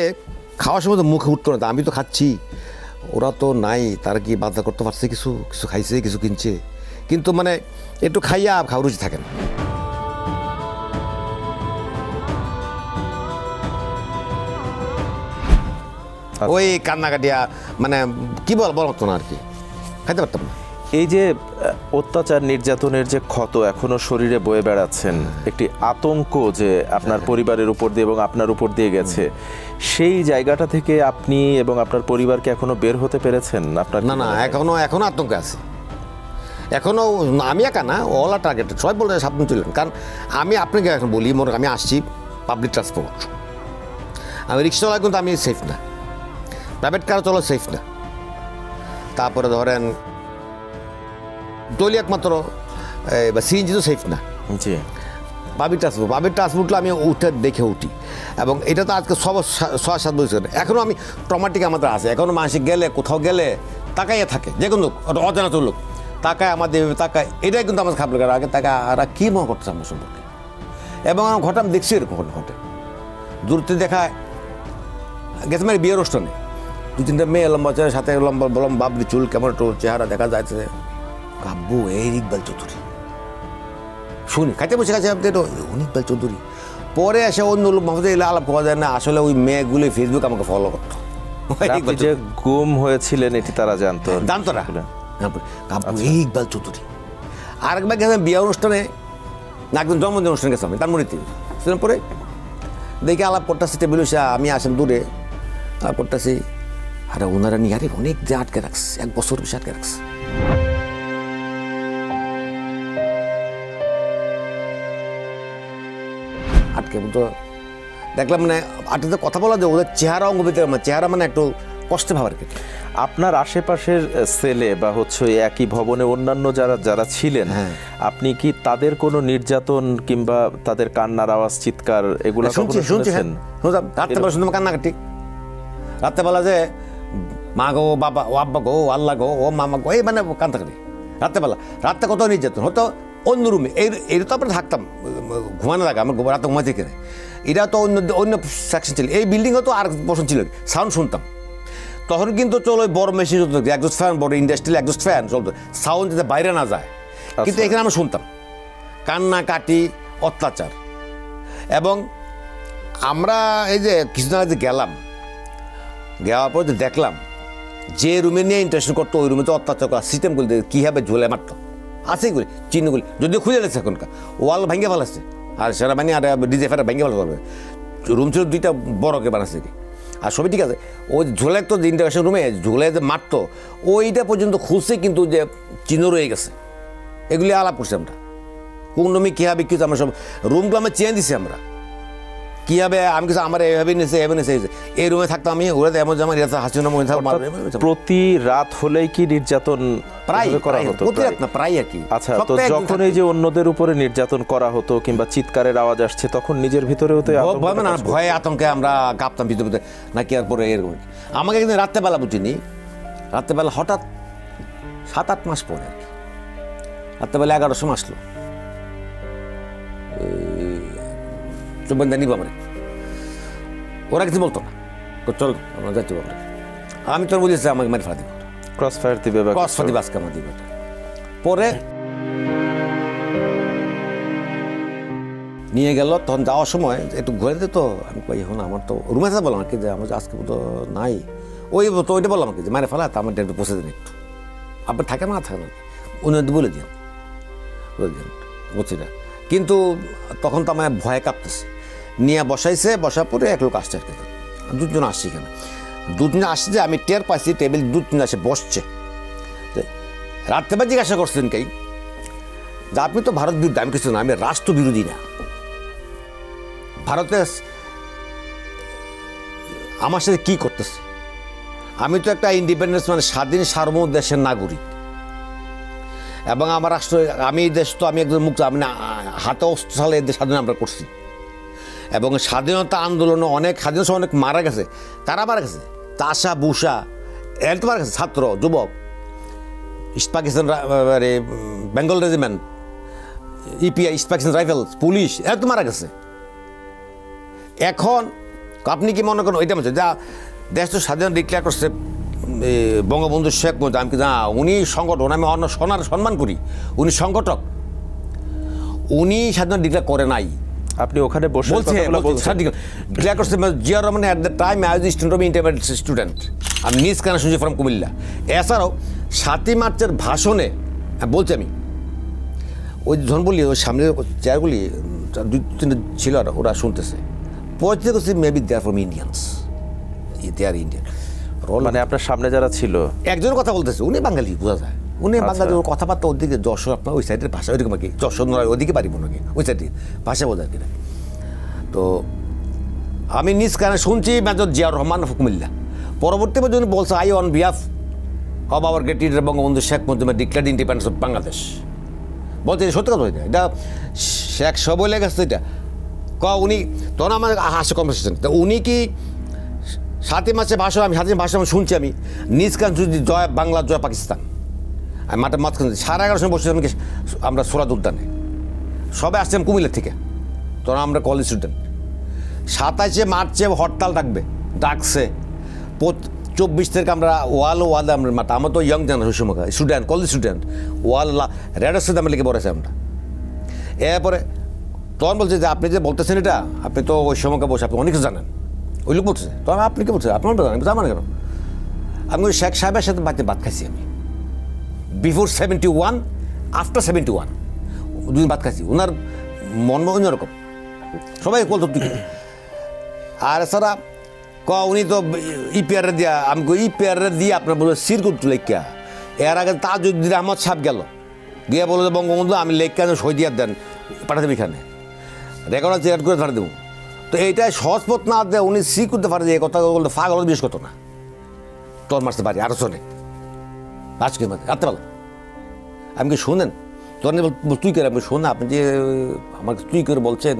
খাওয়ার সময় তো মুখে উঠতো না, আমি তো খাচ্ছি, ওরা তো নাই, তারা কি বাধা করতে পারছে, কিছু খাইছে, কিছু কিনছে, কিন্তু মানে একটু খাইয়া খাওয়ার রুচি থাকে না। ওই কান্নাকাটিয়া মানে কি বলতো না আর কি, খাইতে পারতাম না। এই যে অত্যাচার নির্যাতনের যে ক্ষত এখনো শরীরে বয়ে বেড়াচ্ছেন, একটি আতঙ্ক যে আপনার পরিবারের উপর দিয়ে এবং আপনার উপর দিয়ে গেছে, সেই জায়গাটা থেকে আপনি এবং আপনার পরিবারকে এখনো বের হতে পেরেছেন? আপনার না, এখনো আতঙ্কে আছে, এখনো আমি একা না, ওলা টার্গেট, সবাই বলে সাবধান তুললেন। কারণ আমি আপনাকে এখন বলি, আমি আসছি পাবলিক ট্রান্সপোর্ট, আমি রিক্সাওয়ালা, কিন্তু আমি সেফ না, প্রাইভেট কার চলো সেফ না। তারপরে ধরেন দলীয় একমাত্র সিএনজি তো সেফ না। জি, পাবলিক ট্রান্সপোর্টে আমি দেখে উঠি, এবং এটা তো আজকে 6-7 বছর এখনও আমি ট্রমাটিক আমাদের আছে। এখনও মানুষে গেলে, কোথাও গেলে তাকাইয়ে থাকে, যে কোনো অজানা লোক তাকায়, আমাদের তাকায়, এটাই কিন্তু আমার খারাপ লাগে। আগে তাকায় আর কী মনে করতেছে আমার সম্পর্কে, এবং আমার ঘটনা আমি দেখছি এরকম ঘটে। দূরতে দেখায় গেছে মানে বিয়ের অনুষ্ঠানে 2-3টা মেয়ে লম্বা চেহারা, সাথে লম্বা বাবরি চুল, কেমন একটু চেহারা দেখা যাচ্ছে, কাব্বু এই ইকবাল চৌধুরী, শুনি খাইতে বসে কাছে ইকবাল চৌধুরী। পরে এসে অন্য লোক মাহফুজে এলে আলাপ পাওয়া যায় না, আসলে ওই মেয়েগুলি ফেসবুক আমাকে ফলো করতো। যে গুম হয়েছিলেন এটি তারা জানতো না, কাব্বু এই ইকবাল চৌধুরী। আরেকবার গেছিলাম বিয়ে অনুষ্ঠানে, না একদম জন্মদিন অনুষ্ঠানে গেছিলাম তার মরিতে, সেখানে পরে দেখে আলাপ করতেছি, টেবিল আমি আসেন দূরে আলাপ করতেছি, আরে ওনারা নিয়ে আরে অনেক যে আটকে রাখছে, 1 বছর বেশি আটকে রাখছে। আটকে বলতো দেখলাম মানে আটটাতে কথা বলা যায় ওদের চেহারা অঙ্গভিতরে চেহারা মানে একটু কষ্টে ভাবার কি। আপনার আশেপাশের ছেলে বা হচ্ছে ওই একই ভবনে অন্যান্য যারা ছিলেন, আপনি কি তাদের কোনো নির্যাতন কিংবা তাদের কান্নার আওয়াজ, চিৎকার এগুলো শুনছেন? রাত্রেবেলা শুনতাম কান্নাকাটি, রাত্রেবেলা যে মা গো, বাবা, ও আব্বা গো, আল্লাহ গো, ও মামা গো, এই মানে কান্নাকাটি রাত্রেবেলা। রাত্রে কত নির্যাতন হতো অন্য রুমে, এই তো আমরা থাকতাম ঘুমানোর আগে, আমার রাতে ঘুমাতে কেনে, এটা তো অন্য সেকশন ছিল। এই বিল্ডিংও তো আর বসন ছিল, সাউন্ড শুনতাম তখন কিন্তু চলো বড় মেশিন চলতো, একজস্ট ফ্যান, বড় ইন্ডাস্ট্রিয়াল একজস্ট ফ্যান চলতো, সাউন্ড যাতে বাইরে না যায়। কিন্তু এখানে আমরা শুনতাম কান্নাকাটি, অত্যাচার। এবং আমরা এই যে কিছুদিন আগে গেলাম, যাওয়ার পর যে দেখলাম যে রুমে নিয়ে ইন্টারেকশন করতো ওই রুমে তো অত্যাচার করা সিস্টেমগুলি কীভাবে ঝুলে মারতো আছে, এগুলি চিহ্নগুলি যদিও খুঁজে যাচ্ছে এখনকার, ওয়াল ভেঙে ফেলাচ্ছে, আর সেনাবাহিনী আর ডিজে ফেরা ভেঙে ফেলা করবে। রুম ছিল 2টা বড়কে বানাচ্ছে কি, আর সবই ঠিক আছে। ওই ঝোলে তো ইন্টারেকশন রুমে ঝোলে যে মারতো ওইটা পর্যন্ত খুঁজছে, কিন্তু যে চিহ্ন রয়ে গেছে, এগুলি আলাপ করছি আমরা। কোন রুমে কীভাবে কী আমরা সব রুমগুলো আমরা চেঞ্জ দিছি আমরা কীভাবে। আমি কিছু আমার এভাবে নিয়েছে, এভাবে নিয়েছে, এই রুমে থাকতাম আমি, ওরা এমন যেমন হাসি না মনে থাকবো। প্রতি রাত হলেই কি নির্যাতন প্রায় করা হতো? না প্রায় আর কি। আচ্ছা, তো যখন এই যে অন্যদের উপরে নির্যাতন করা হতো কিংবা চিৎকারের আওয়াজ আসছে, তখন নিজের ভিতরেও তো ভয়ে আতঙ্কে আমরা কাঁপতাম ভিতরে নাকি। আর পরে এরকম আমাকে কিন্তু রাত্রেবেলা বুঝিনি, রাত্রেবেলা হঠাৎ 7-8 মাস পরে আর কি, রাত্রেবেলা 11টার সময় আসলো, নিব আমার, ওরা কিছু বলতো না, চল আমরা যাচ্ছি বাবা, আমি তোর বলেছি আমাকে মারি ফেলা দিব, ক্রস ফায়ার দিবে, ক্রস ফায়ার দিবে আজকে আমার দিবে। পরে নিয়ে গেল, তখন যাওয়ার সময় একটু ঘুরে দিত, আমি কই এখন আমার তো রুমে থাকা বললাম আর কি যে আমার আজকে তো নাই, ওই তো ওইটা বললাম আর কি যে মারে ফেলা, তা আমার একটু বসে দিন একটু, আপনার থাকে না থাকে না, উনি বলে দিন বুঝছি না। কিন্তু তখন তো আমার ভয়ে কাঁপতেছে, নিয়ে বসাইছে, বসার পরে এক লোক আসছে আর কি, 2জন আসছে এখানে, 2জন আসছে যে আমি টের পাইছি টেবিল 2জন আসে বসছে। রাত্রেবার জিজ্ঞাসা করছেন কাই যে আপনি তো ভারত বিরোধী, আমি কিছু না, আমি রাষ্ট্র বিরোধী না, ভারতে আমার সাথে কী করতেছে, আমি তো একটা ইন্ডিপেন্ডেন্স মানে স্বাধীন সার্বভৌম দেশের নাগরিক, এবং আমার রাষ্ট্র, আমি এই দেশ তো আমি একজন মুক্ত, আমি না হাতে অস্ত্র সালে এদের স্বাধীনতা আমরা করছি, এবং স্বাধীনতা আন্দোলনে অনেক স্বাধীনতা অনেক মারা গেছে, তারা মারা গেছে, তাসা বুসা এর তো মারা গেছে, ছাত্র যুবক, east Pakistan Bengal regiment, EPI east Pakistan rifles, police এরা তো মারা গেছে। এখন আপনি কি মনে করেন ওইটা বলছে যা দেশ তো স্বাধীনতা ডিক্লেয়ার করছে বঙ্গবন্ধু শেখ মুজিব, আমি কি না উনি সংগঠন, আমি অন্য সম্মান করি, উনি সংগঠক, উনি স্বাধীনতা ডিক্লেয়ার করে নাই। আপনি ওখানে বসে ডিক্লেয়ার করছে Zia Rahman at the time I was student of intermediate student, আমি নিজ কানে শুনছি ফ্রম কুমিল্লা। এছাড়াও 7ই মার্চের ভাষণে বলছি আমি, ওই ধরুন বলি ওই সামনে চেয়ারগুলি 2-3 ছিল, ওরা শুনতেছে, পৌঁছতে করছি maybe they are from Indians, they are Indian, মানে আপনার সামনে যারা ছিল একজনের কথা বলতেছে, উনি বাঙালি বোঝা যায়, উনি বাঙালি, ওর কথাবার্তা ওদিকে যশোর, আপনার ওই সাইডের ভাষা ওইরকম আর কি, যশোর নয় ওইদিকে পারিব নাকি ওই সাইডে ভাষা বোঝায় কিনা। তো আমি নিজ কানে শুনছি মেজর জিয়া রহমান কুমিল্লা, পরবর্তী পর্যন্ত বলছে I on behalf of our great leader Bangabandhu Sheikh Mujib declared independence of Bangladesh, বলছে সত্যি কথা হইতে এটা শেখ সব বলে গেছে, এটা উনি তখন আমার হাসে কনভারসেশন, তো উনি কি 7ই মার্চের ভাষণ, আমি 7ই ভাষণ শুনছি, আমি নিজ কান শুনছি জয় বাংলা জয় পাকিস্তান, আমি মাঠে মাঝখানে 11:30 সময় বসেছিলাম আমরা সোরাদ উদ্যানে, সবাই আসছিলাম কুমিল্লা থেকে, তখন আমরা কলেজ স্টুডেন্ট। 27শে মার্চে হরতাল ডাকছে, 24 থেকে আমরা ওয়ালে আমরা মাঠে, আমার তো young generation student, college student, ওয়াল রেডের সাথে আমরা লিখে পড়েছি আমরা। এরপরে তখন বলছে যে আপনি যে বলতেছেন এটা, আপনি তো ওই সময়কে বসে আপনি অনেক কিছু জানেন, ওই লোক বলছে, তখন আপনি কি বলছেন আপনার জানেন, জানেন কেন? আমি ওই শেখ সাহেবের সাথে ভাত খাইছি আমি, বিফোর 71 আফটার 71 দুদিন ভাত খাইছি, ওনার মন অন্যরকম, সবাই বলতো তুই। আর এছাড়া উনি তো ইপিআর দিয়া, আমি ইপিআর দিয়ে আপনার বলে সিরকুট লেখা, এর আগে তাজউদ্দিন আহমদ সাহেব গেল, গিয়ে বললো যে বঙ্গবন্ধু আমি লেখা সই দিয়ে দেন পাঠাতে এখানে, রেকর্ড আছে রেড করে ধরে দেবো, তো এইটাই সহজ পথ না দেয় উনি সি করতে পারে যে এই কথা বলতে পাগল বিশেষ করতো না তোর মারতে পারি আরো শোনে আজকে মাঝে রাত্রে পালা আমি কি শোনেন তোর তুই করে আপনি শোন আপনি যে আমাকে তুই করে বলছেন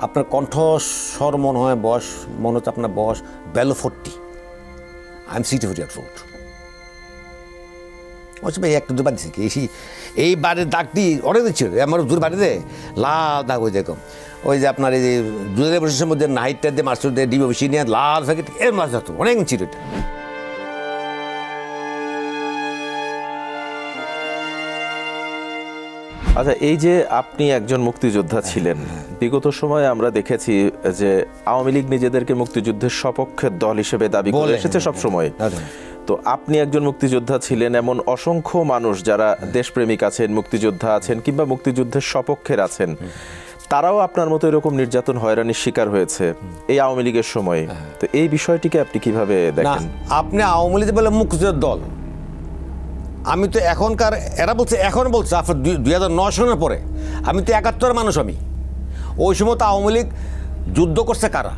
আপনার কণ্ঠস্বর মনে হয় বয়স মনে হচ্ছে আপনার বয়স below 40 I am 60 years old ভাই একটু দূর বাদ দিচ্ছি এই বাড়ির দাগটি অনেক দিচ্ছিল আমার দূর বাড়িতে লাল দাগ হয়ে যেরকম ওই যে আপনার এই যে দুধের বছরের মধ্যে নাইটটা দিয়ে মাস্টার দিয়ে ডিবি বেশি নিয়ে লাল থাকে এর মাছ ধরতো অনেক ছিল এটা আচ্ছা, এই যে আপনি একজন মুক্তিযোদ্ধা ছিলেন, বিগত সময়ে আমরা দেখেছি যে আওয়ামী লীগ নিজেদেরকে মুক্তিযুদ্ধের সপক্ষের দল হিসেবে দাবি করে এসেছে সবসময়। তো আপনি একজন মুক্তিযোদ্ধা ছিলেন, এমন অসংখ্য মানুষ যারা দেশপ্রেমিক আছেন, মুক্তিযোদ্ধা আছেন কিংবা মুক্তিযুদ্ধের সপক্ষের আছেন, তারাও আপনার মতো এরকম নির্যাতন হয়রানির শিকার হয়েছে এই আওয়ামী লীগের সময়। তো এই বিষয়টিকে আপনি কিভাবে দেখেন? আপনি আওয়ামী লীগ বলে মুক্তিযোদ্ধার দল, আমি তো এখনকার এরা বলছে এখন বলছে আপনার 2009 সনের পরে আমি তো 71 মানুষ। আমি ওই সময় তো আওয়ামী লীগ যুদ্ধ করছে কারা,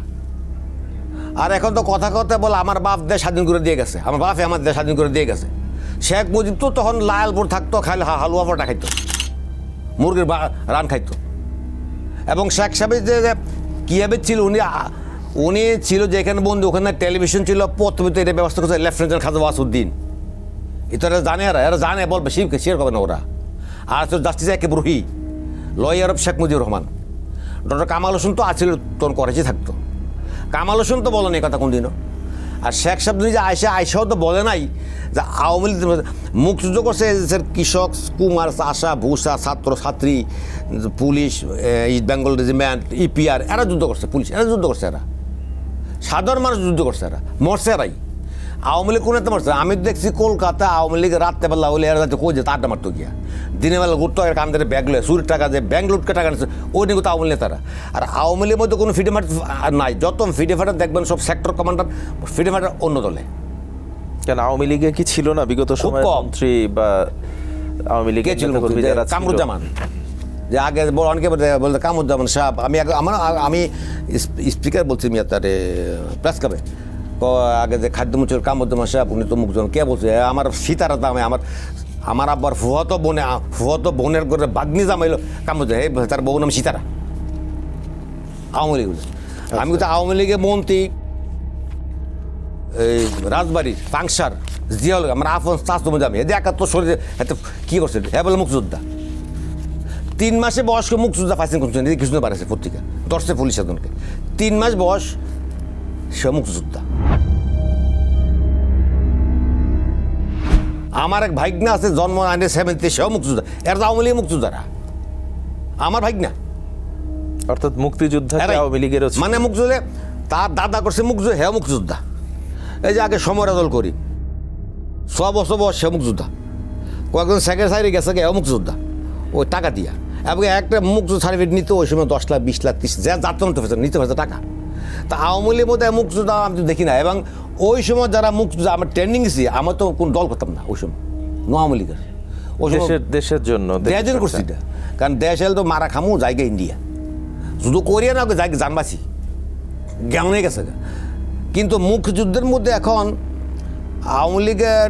আর এখন তো কথা কথা বলে আমার বাপ দেশ স্বাধীন করে দিয়ে গেছে, আমার বাপে আমার দেশ স্বাধীন করে দিয়ে গেছে। শেখ মুজিব তো তখন লায়ালপুর থাকতো, খাইলে হালুয়া পরোটা খাইতো, মুরগির রান খাইতো। এবং শেখ সাহেব যে কীভাবে ছিল উনি ছিল যে এখানে বন্ধু, ওখানে টেলিভিশন ছিল, প্রথমে তো এটা ব্যবস্থা করছে লেফটেন্যান্ট খাজা ওয়াসুদ্দিন। এরা জানে, এরা জানে বলবে শেয়ার করবে না ওরা। আর তো জাস্টিস একে Ruhi, lawyer of Sheikh Mujibur Rahman, doctor Kamal Hossain তো আছিল, তখন করেছি থাকতো। কামাল হোসেন তো বলেন এই কথা কোনদিনও। আর শেখ সাহেব যে আয়সাও তো বলে নাই যে আওয়ামী লীগ মুক্তিযুদ্ধ করছে কৃষক, কুমার, চাষা, ভূষা, ছাত্র ছাত্রী, police, east Bengal regiment, EPR, এরা যুদ্ধ করছে, পুলিশ এরা যুদ্ধ করছে, এরা সাধারণ মানুষ যুদ্ধ করছে, এরা মরছে এরাই। আওয়ামী লীগ কোন মারছে? আমি দেখছি কলকাতা আওয়ামী লীগের রাত্রেবেলা হলে এরা যাতে কই যে তারটা মারতো গিয়া, দিনের বেলা ঘুরতো কান ধরে ব্যাগ লয়ে চুরির টাকা যে ব্যাংক লুটকে টাকা নিচ্ছে, ওই নিয়ে তো আওয়ামী লীগ তারা। আর আওয়ামী লীগের মধ্যে কোনো ফিডে মার নাই, যত ফিডে ফাটার দেখবেন সব সেক্টর কমান্ডার ফিডে ফাটার অন্য দলে। কেন আওয়ামী লীগে কি ছিল না বিগত সময় মন্ত্রী বা আওয়ামী লীগের কামরুজ্জামান, যে আগে অনেকে বলতে কামরুজ্জামান সাহেব, আমি স্পিকার বলছি মিয়া তার প্রেস ক্লাবে, আগে যে খাদ্যমন্ত্রী কামরুজ্জামান সাহেব উনি তো মুখজন কে বলছে আমার সীতারা দামে আমার আব্বার ফুহতো বোনের করে বাগ্নি জামাইলো কামরুজ্জামান, তার বউ নাম সীতারা, আওয়ামী লীগ। আমি কিন্তু আওয়ামী লীগের মন্ত্রী এই রাজবাড়ির পাংশার জিয়াউল আমার আফন চাষমুজ আমি এদের 71 শরীরে এতে কী করছে হ্যাঁ বলে মুক্তিযোদ্ধা। 3 মাসে বয়স্ক মুক্তিযোদ্ধা পাইছেন করছেন, কিছু বাড়াইছে পত্রিকা, দর্শে পুলিশ একজনকে 3 মাস বয়স, সে মুক্তিযোদ্ধা। আমার এক ভাইগনা আছে জন্ম 1970, সেও মুক্তিযোদ্ধা, এর আওয়ামী লীগের মুক্তিযোদ্ধারা আমার ভাইগনা, অর্থাৎ মুক্তিযোদ্ধা আওয়ামী লীগের মানে মুক্তিযোদ্ধা তার দাদা করছে মুক্তিযোদ্ধা, হ্যাঁ মুক্তিযোদ্ধা। এই যে আগে সমরাদল করি 6 বছর বয়স, সে মুক্তিযোদ্ধা। কয়েকজন সেক্রেটারি গেছে হ্যাঁ মুক্তিযোদ্ধা, ওই টাকা দিয়া। এবং একটা মুক্তিযোদ্ধা সার্টিফিকেট নিতে ওই সময় 10 লাখ 20 লাখ 30 যা যাত্রা নিতে পারছে টাকা। তা আওয়ামী লীগের মধ্যে মুক্তিযোদ্ধা আমি তো দেখি না। এবং ওই সময় যারা মুক্তিযোদ্ধা আমার ট্রেনিং দিয়েছি, আমার তো কোনো দল করতাম না ওই সময়, আওয়ামী লীগের ওই দেশের জন্য দেশের করছি এটা, কারণ দেশ এলে তো মারা খামু জায়গা ইন্ডিয়া, শুধু কোরিয়া না জায়গা জানবাসি কেমন গেছে। কিন্তু মুক্তিযুদ্ধের মধ্যে এখন আওয়ামী লীগের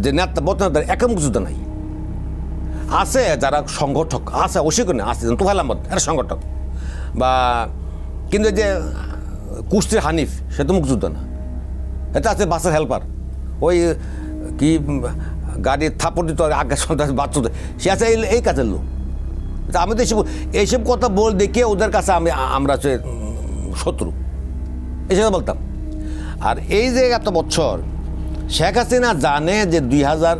যে নেতা বর্তমান একে মুক্তিযুদ্ধ নাই, আছে যারা সংগঠক আছে, অস্বীকার নেই আছে তোফায়েল আহমদ এরা সংগঠক, বা কিন্তু যে কুস্তির হানিফ সে তো মুক্তিযুদ্ধ না, এটা আছে বাসের হেল্পার, ওই কি গাড়ির থাপড় দিত আগে সন্ত্রাস বাচ্চা, সে আছে এই কাজের লোক। আমি তো এইসব কথা বল দেখিয়ে ওদের কাছে আমরা হচ্ছে শত্রু এসব বলতাম। আর এই যে এত বছর শেখ হাসিনা জানে যে 2000,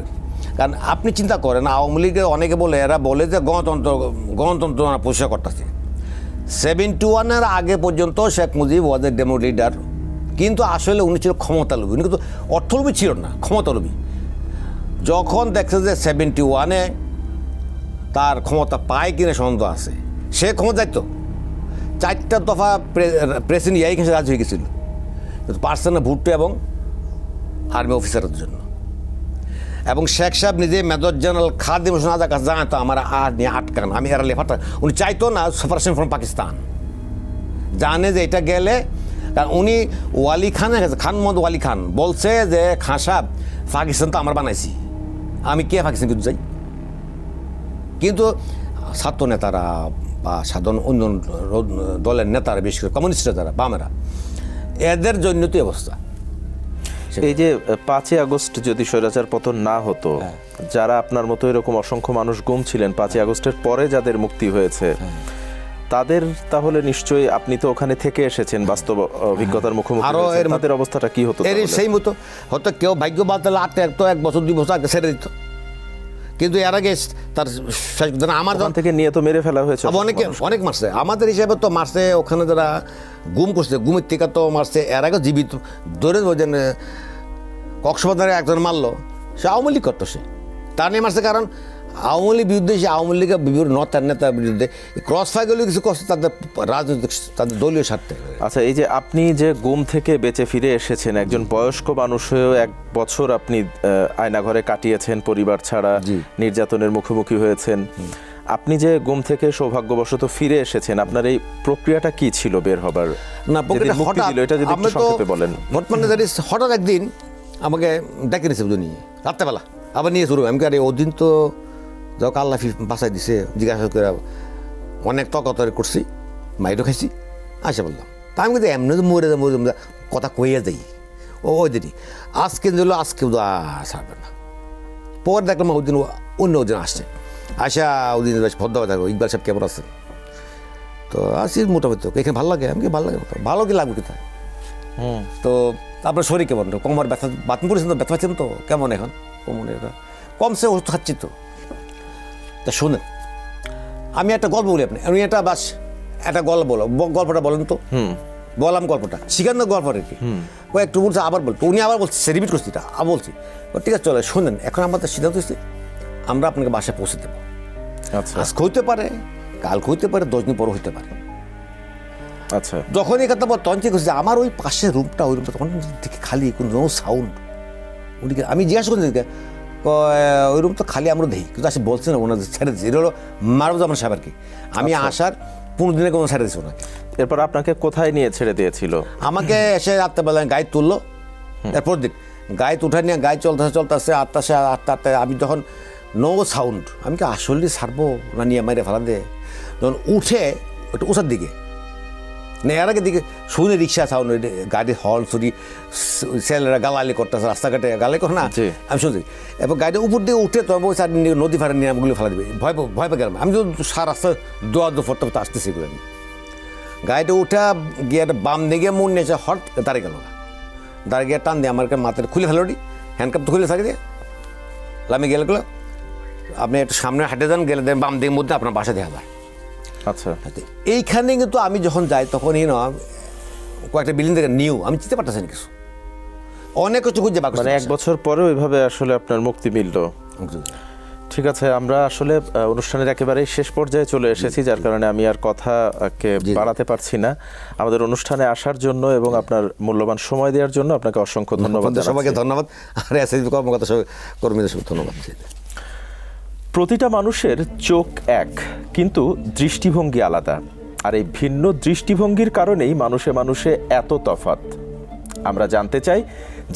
কারণ আপনি চিন্তা করেন আওয়ামী লীগের অনেকে বলে এরা বলে যে গণতন্ত্র প্রতিষ্ঠা করতেছে। 71-এর আগে পর্যন্ত শেখ মুজিব ওয়াজ এ ডেমো লিডার, কিন্তু আসলে উনি ছিল ক্ষমতালোভী, উনি কিন্তু অর্থলোভী ছিল না, ক্ষমতালোভী। যখন দেখছে যে 71-এ তার ক্ষমতা পায় কিনা সন্দেহ আছে, সে ক্ষমতা যাইত 4টা দফা প্রেসিডেন্ট ইয়াই কাছে রাজি হয়ে গেছিল, পারছে না ভুট্টো এবং আর্মি অফিসারের জন্য। এবং শেখ সাহেব নিজে মেজর জেনারেল খাদিম হোসেন আজাদ কাছে জানাতো আমার আর নিয়ে আটকান, আমি এরা লেফাটা উনি চাইতো না সেপারেশন ফ্রম পাকিস্তান, জানে যে এটা গেলে, কারণ উনি ওয়ালি খান খান মোহাম্মদ ওয়ালি খান বলছে যে খান সাহেব পাকিস্তান তো আমার বানাইছি, আমি কে পাকিস্তান কিন্তু যাই। কিন্তু ছাত্র নেতারা বা সাধারণ অন্য দলের নেতারা, বিশেষ করে কমিউনিস্টরা যারা বামেরা, এদের জন্য তো অবস্থা। এই যে 5ই আগস্ট যদি স্বৈরাচার পতন না হতো, যারা আপনার মতো এরকম অসংখ্য মানুষ গুম ছিলেন 5ই আগস্টের পরে যাদের মুক্তি হয়েছে, তাদের তাহলে নিশ্চয়ই, আপনি তো ওখানে থেকে এসেছেন, বাস্তব অভিজ্ঞতার মুখোমুখি হয়েছেন, তাদের অবস্থাটা কি হতো? সেই মতো হয়তো কেউ ভাগ্য বাদলে 1 বছর 2 বছর আগে ছেড়ে দিত, কিন্তু এর আগে তার আমার থেকে নিয়ে তো মেরে ফেলা হয়েছে, অনেক মারছে আমাদের হিসাবে তো মারছে। ওখানে যারা গুম করছে, গুমের থেকে তো মারছে, এর আগে জীবিত ধরে বোঝেন কক্সবাজারে একজন মারলো, সে আওয়ামী লীগ করতো, সে তার নিয়ে মারছে। কারণ আওয়ামী লীগ বিরুদ্ধে, সে আওয়ামী লীগের বিভিন্ন নেতার বিরুদ্ধে ক্রস ফায়ারগুলো কিছু করছে তাদের রাজনৈতিক, তাদের দলীয় স্বার্থে। আচ্ছা, এই যে আপনি যে গুম থেকে বেঁচে ফিরে এসেছেন, একজন বয়স্ক মানুষ হয়েও 1 বছর আপনি আয়নাঘরে কাটিয়েছেন পরিবার ছাড়া, নির্যাতনের মুখোমুখি হয়েছেন, আপনি যে গুম থেকে সৌভাগ্যবশত ফিরে এসেছেন, আপনার এই প্রক্রিয়াটা কি ছিল বের হবার? না, হঠাৎ, এটা যদি একটু সংক্ষেপে বলেন। বর্তমানে হঠাৎ একদিন আমাকে ডেকে নিয়েছে বুঝুনি, রাত্রেবেলা আবার নিয়ে শুরু। আমি আরে ওদিন তো যাও আল্লাহ বাঁচাই দিছে, জিজ্ঞাসা করে অনেক তকাতরি করছি, মাইরও খাইছি, আসে বললাম। তা আমি কিন্তু এমনি মরে কথা কইয়া যাই, ওই দিনই আজকে দিল, আজকে ছাড়বে না। পরে দেখলাম ওদিন অন্য ওদিন আসছে, আসা ওদিন বেশ ভদ্রভাবে থাকবো, ইকবাল সাহেব কেমন আছেন? তো আসি মোটামুটি, এখানে ভালো লাগে, আমি ভালো লাগে, ভালো কি লাগবে কোথায়। তো আপনার শরীর কেমন? কোমর ব্যথা, বাথরুম করেছেন তো, ব্যথা পাচ্ছেন তো কেমন এখন? কোমরে কমছে, ওষুধ খাচ্ছি তো। তা শোনেন, আমি একটা গল্প বলি আপনি, আমি এটা বাস একটা গল্প বলো, গল্পটা বলেন তো। বললাম গল্পটা, শিখান না গল্পটা কি, ও একটু বলছে, আবার বলতো, উনি আবার বলছে, রিপিট করছি এটা, বলছি ঠিক আছে চলে শোনেন। এখন আমাদের সিদ্ধান্ত হচ্ছে আমরা আপনাকে বাসায় পৌঁছে দেবো। আচ্ছা, আজকে হইতে পারে, কালকে হইতে পারে, 10 দিন পর হইতে পারে। আচ্ছা, যখন এই কথা তখন ঠিক হচ্ছে, আমার ওই পাশের রুমটা, ওই রুমটা তখন দেখি খালি, কোনো নো সাউন্ড। উনিকে আমি জিজ্ঞাসা করি, ওই রুম তো খালি, আমরা দেখি, কিন্তু আসে বলছে না ওনাদের ছেড়ে দিচ্ছে। এটা হলো মারুজ্জামান সাহেব আর কি। আমি আসার 15 দিনে কোনো ছেড়ে দিচ্ছি ওনাকে। এরপর আপনাকে কোথায় নিয়ে ছেড়ে দিয়েছিল? আমাকে এসে রাত্রেবেলায় গায়ে তুললো, এরপর দিন গায়ে উঠে নিয়ে গায়ে চলতেছে আটটা আমি যখন নো সাউন্ড, আমি কি আসলে ছাড়বো না নিয়ে মাইরে ফেলা দে, যখন উঠে একটু উঁচার দিকে এর আগে দিকে শুনে রিক্সা সাউন্ড, গাড়ির হর্ন শুনি, ছেলেরা গালালি করতেছে, রাস্তাঘাটে গালালি করে না, আমি শুনছি। এবার গাড়িটা উপর দিয়ে উঠে তো নদী ফাড়ে নিয়ে আমগুলো ফেলা দেবে, ভয় পেয়ে গেলাম। আমি তো সারা রাস্তা দোয়া ফোরতে ফোরতে আসতেছি করে, আমি গাড়িটা উঠে গিয়ে একটা বাম দিকে মন নিয়েছে, হট দাঁড়িয়ে গেল না, দাঁড়িয়ে গিয়ে টান দিয়ে আমার মাথায় খুলে ফেলো, হ্যান্ডকাপ তো খুলে থাকে দিয়ে আমি গেলে আপনি একটু সামনে হাঁটে যান, গেলে দেন বাম দিকের মধ্যে আপনার বাসা দেখা যায়। আচ্ছা, এইখানে কিন্তু আমি যখন যাই তখন কয়েকটা বিল্ডিং থেকে নিউ, আমি চিনতে পারতেছি না কিছু, অনেক কিছু খুঁজে বাকি। মানে 1 বছর পরে ওইভাবে আসলে আপনার মুক্তি মিলল। ঠিক আছে, আমরা আসলে অনুষ্ঠানের একেবারেই শেষ পর্যায়ে চলে এসেছি, যার কারণে আমি আর কথাকে বাড়াতে পারছি না। আমাদের অনুষ্ঠানে আসার জন্য এবং আপনার মূল্যবান সময় দেওয়ার জন্য আপনাকে অসংখ্য ধন্যবাদ। সবাইকে ধন্যবাদ, আর এসএসবি কর্মকর্তা কর্মীদের ধন্যবাদ। প্রতিটা মানুষের চোখ এক, কিন্তু দৃষ্টিভঙ্গি আলাদা, আর এই ভিন্ন দৃষ্টিভঙ্গির কারণেই মানুষে মানুষে এত তফাৎ। আমরা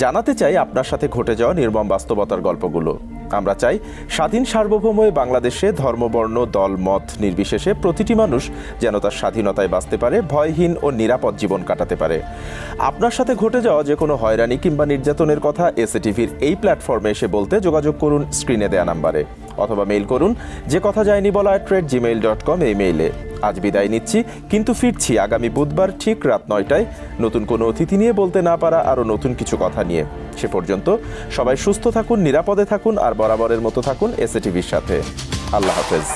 জানাতে চাই আপনার সাথে ঘটে যাওয়া নির্মম বাস্তবতার গল্পগুলো। আমরা চাই স্বাধীন সার্বভৌম বাংলাদেশে ধর্ম, বর্ণ, দল, মত নির্বিশেষে প্রতিটি মানুষ যেন তার স্বাধীনতায় বাঁচতে পারে, ভয়হীন ও নিরাপদ জীবন কাটাতে পারে। আপনার সাথে ঘটে যাওয়া যে কোনো হয়রানি কিংবা নির্যাতনের কথা এসএটিভির এই প্ল্যাটফর্মে এসে বলতে যোগাযোগ করুন স্ক্রিনে দেয়া নাম্বারে, অথবা মেইল করুন যে কথা যায়নি বলা @gmail.com এই মেইলে। আজ বিদায় নিচ্ছি, কিন্তু ফিরছি আগামী বুধবার ঠিক রাত 9টায় নতুন কোনো অতিথি নিয়ে, বলতে না পারা আরও নতুন কিছু কথা নিয়ে। সে পর্যন্ত সবাই সুস্থ থাকুন, নিরাপদে থাকুন, আর বরাবরের মতো থাকুন এসএটিভির সাথে। আল্লাহ হাফেজ।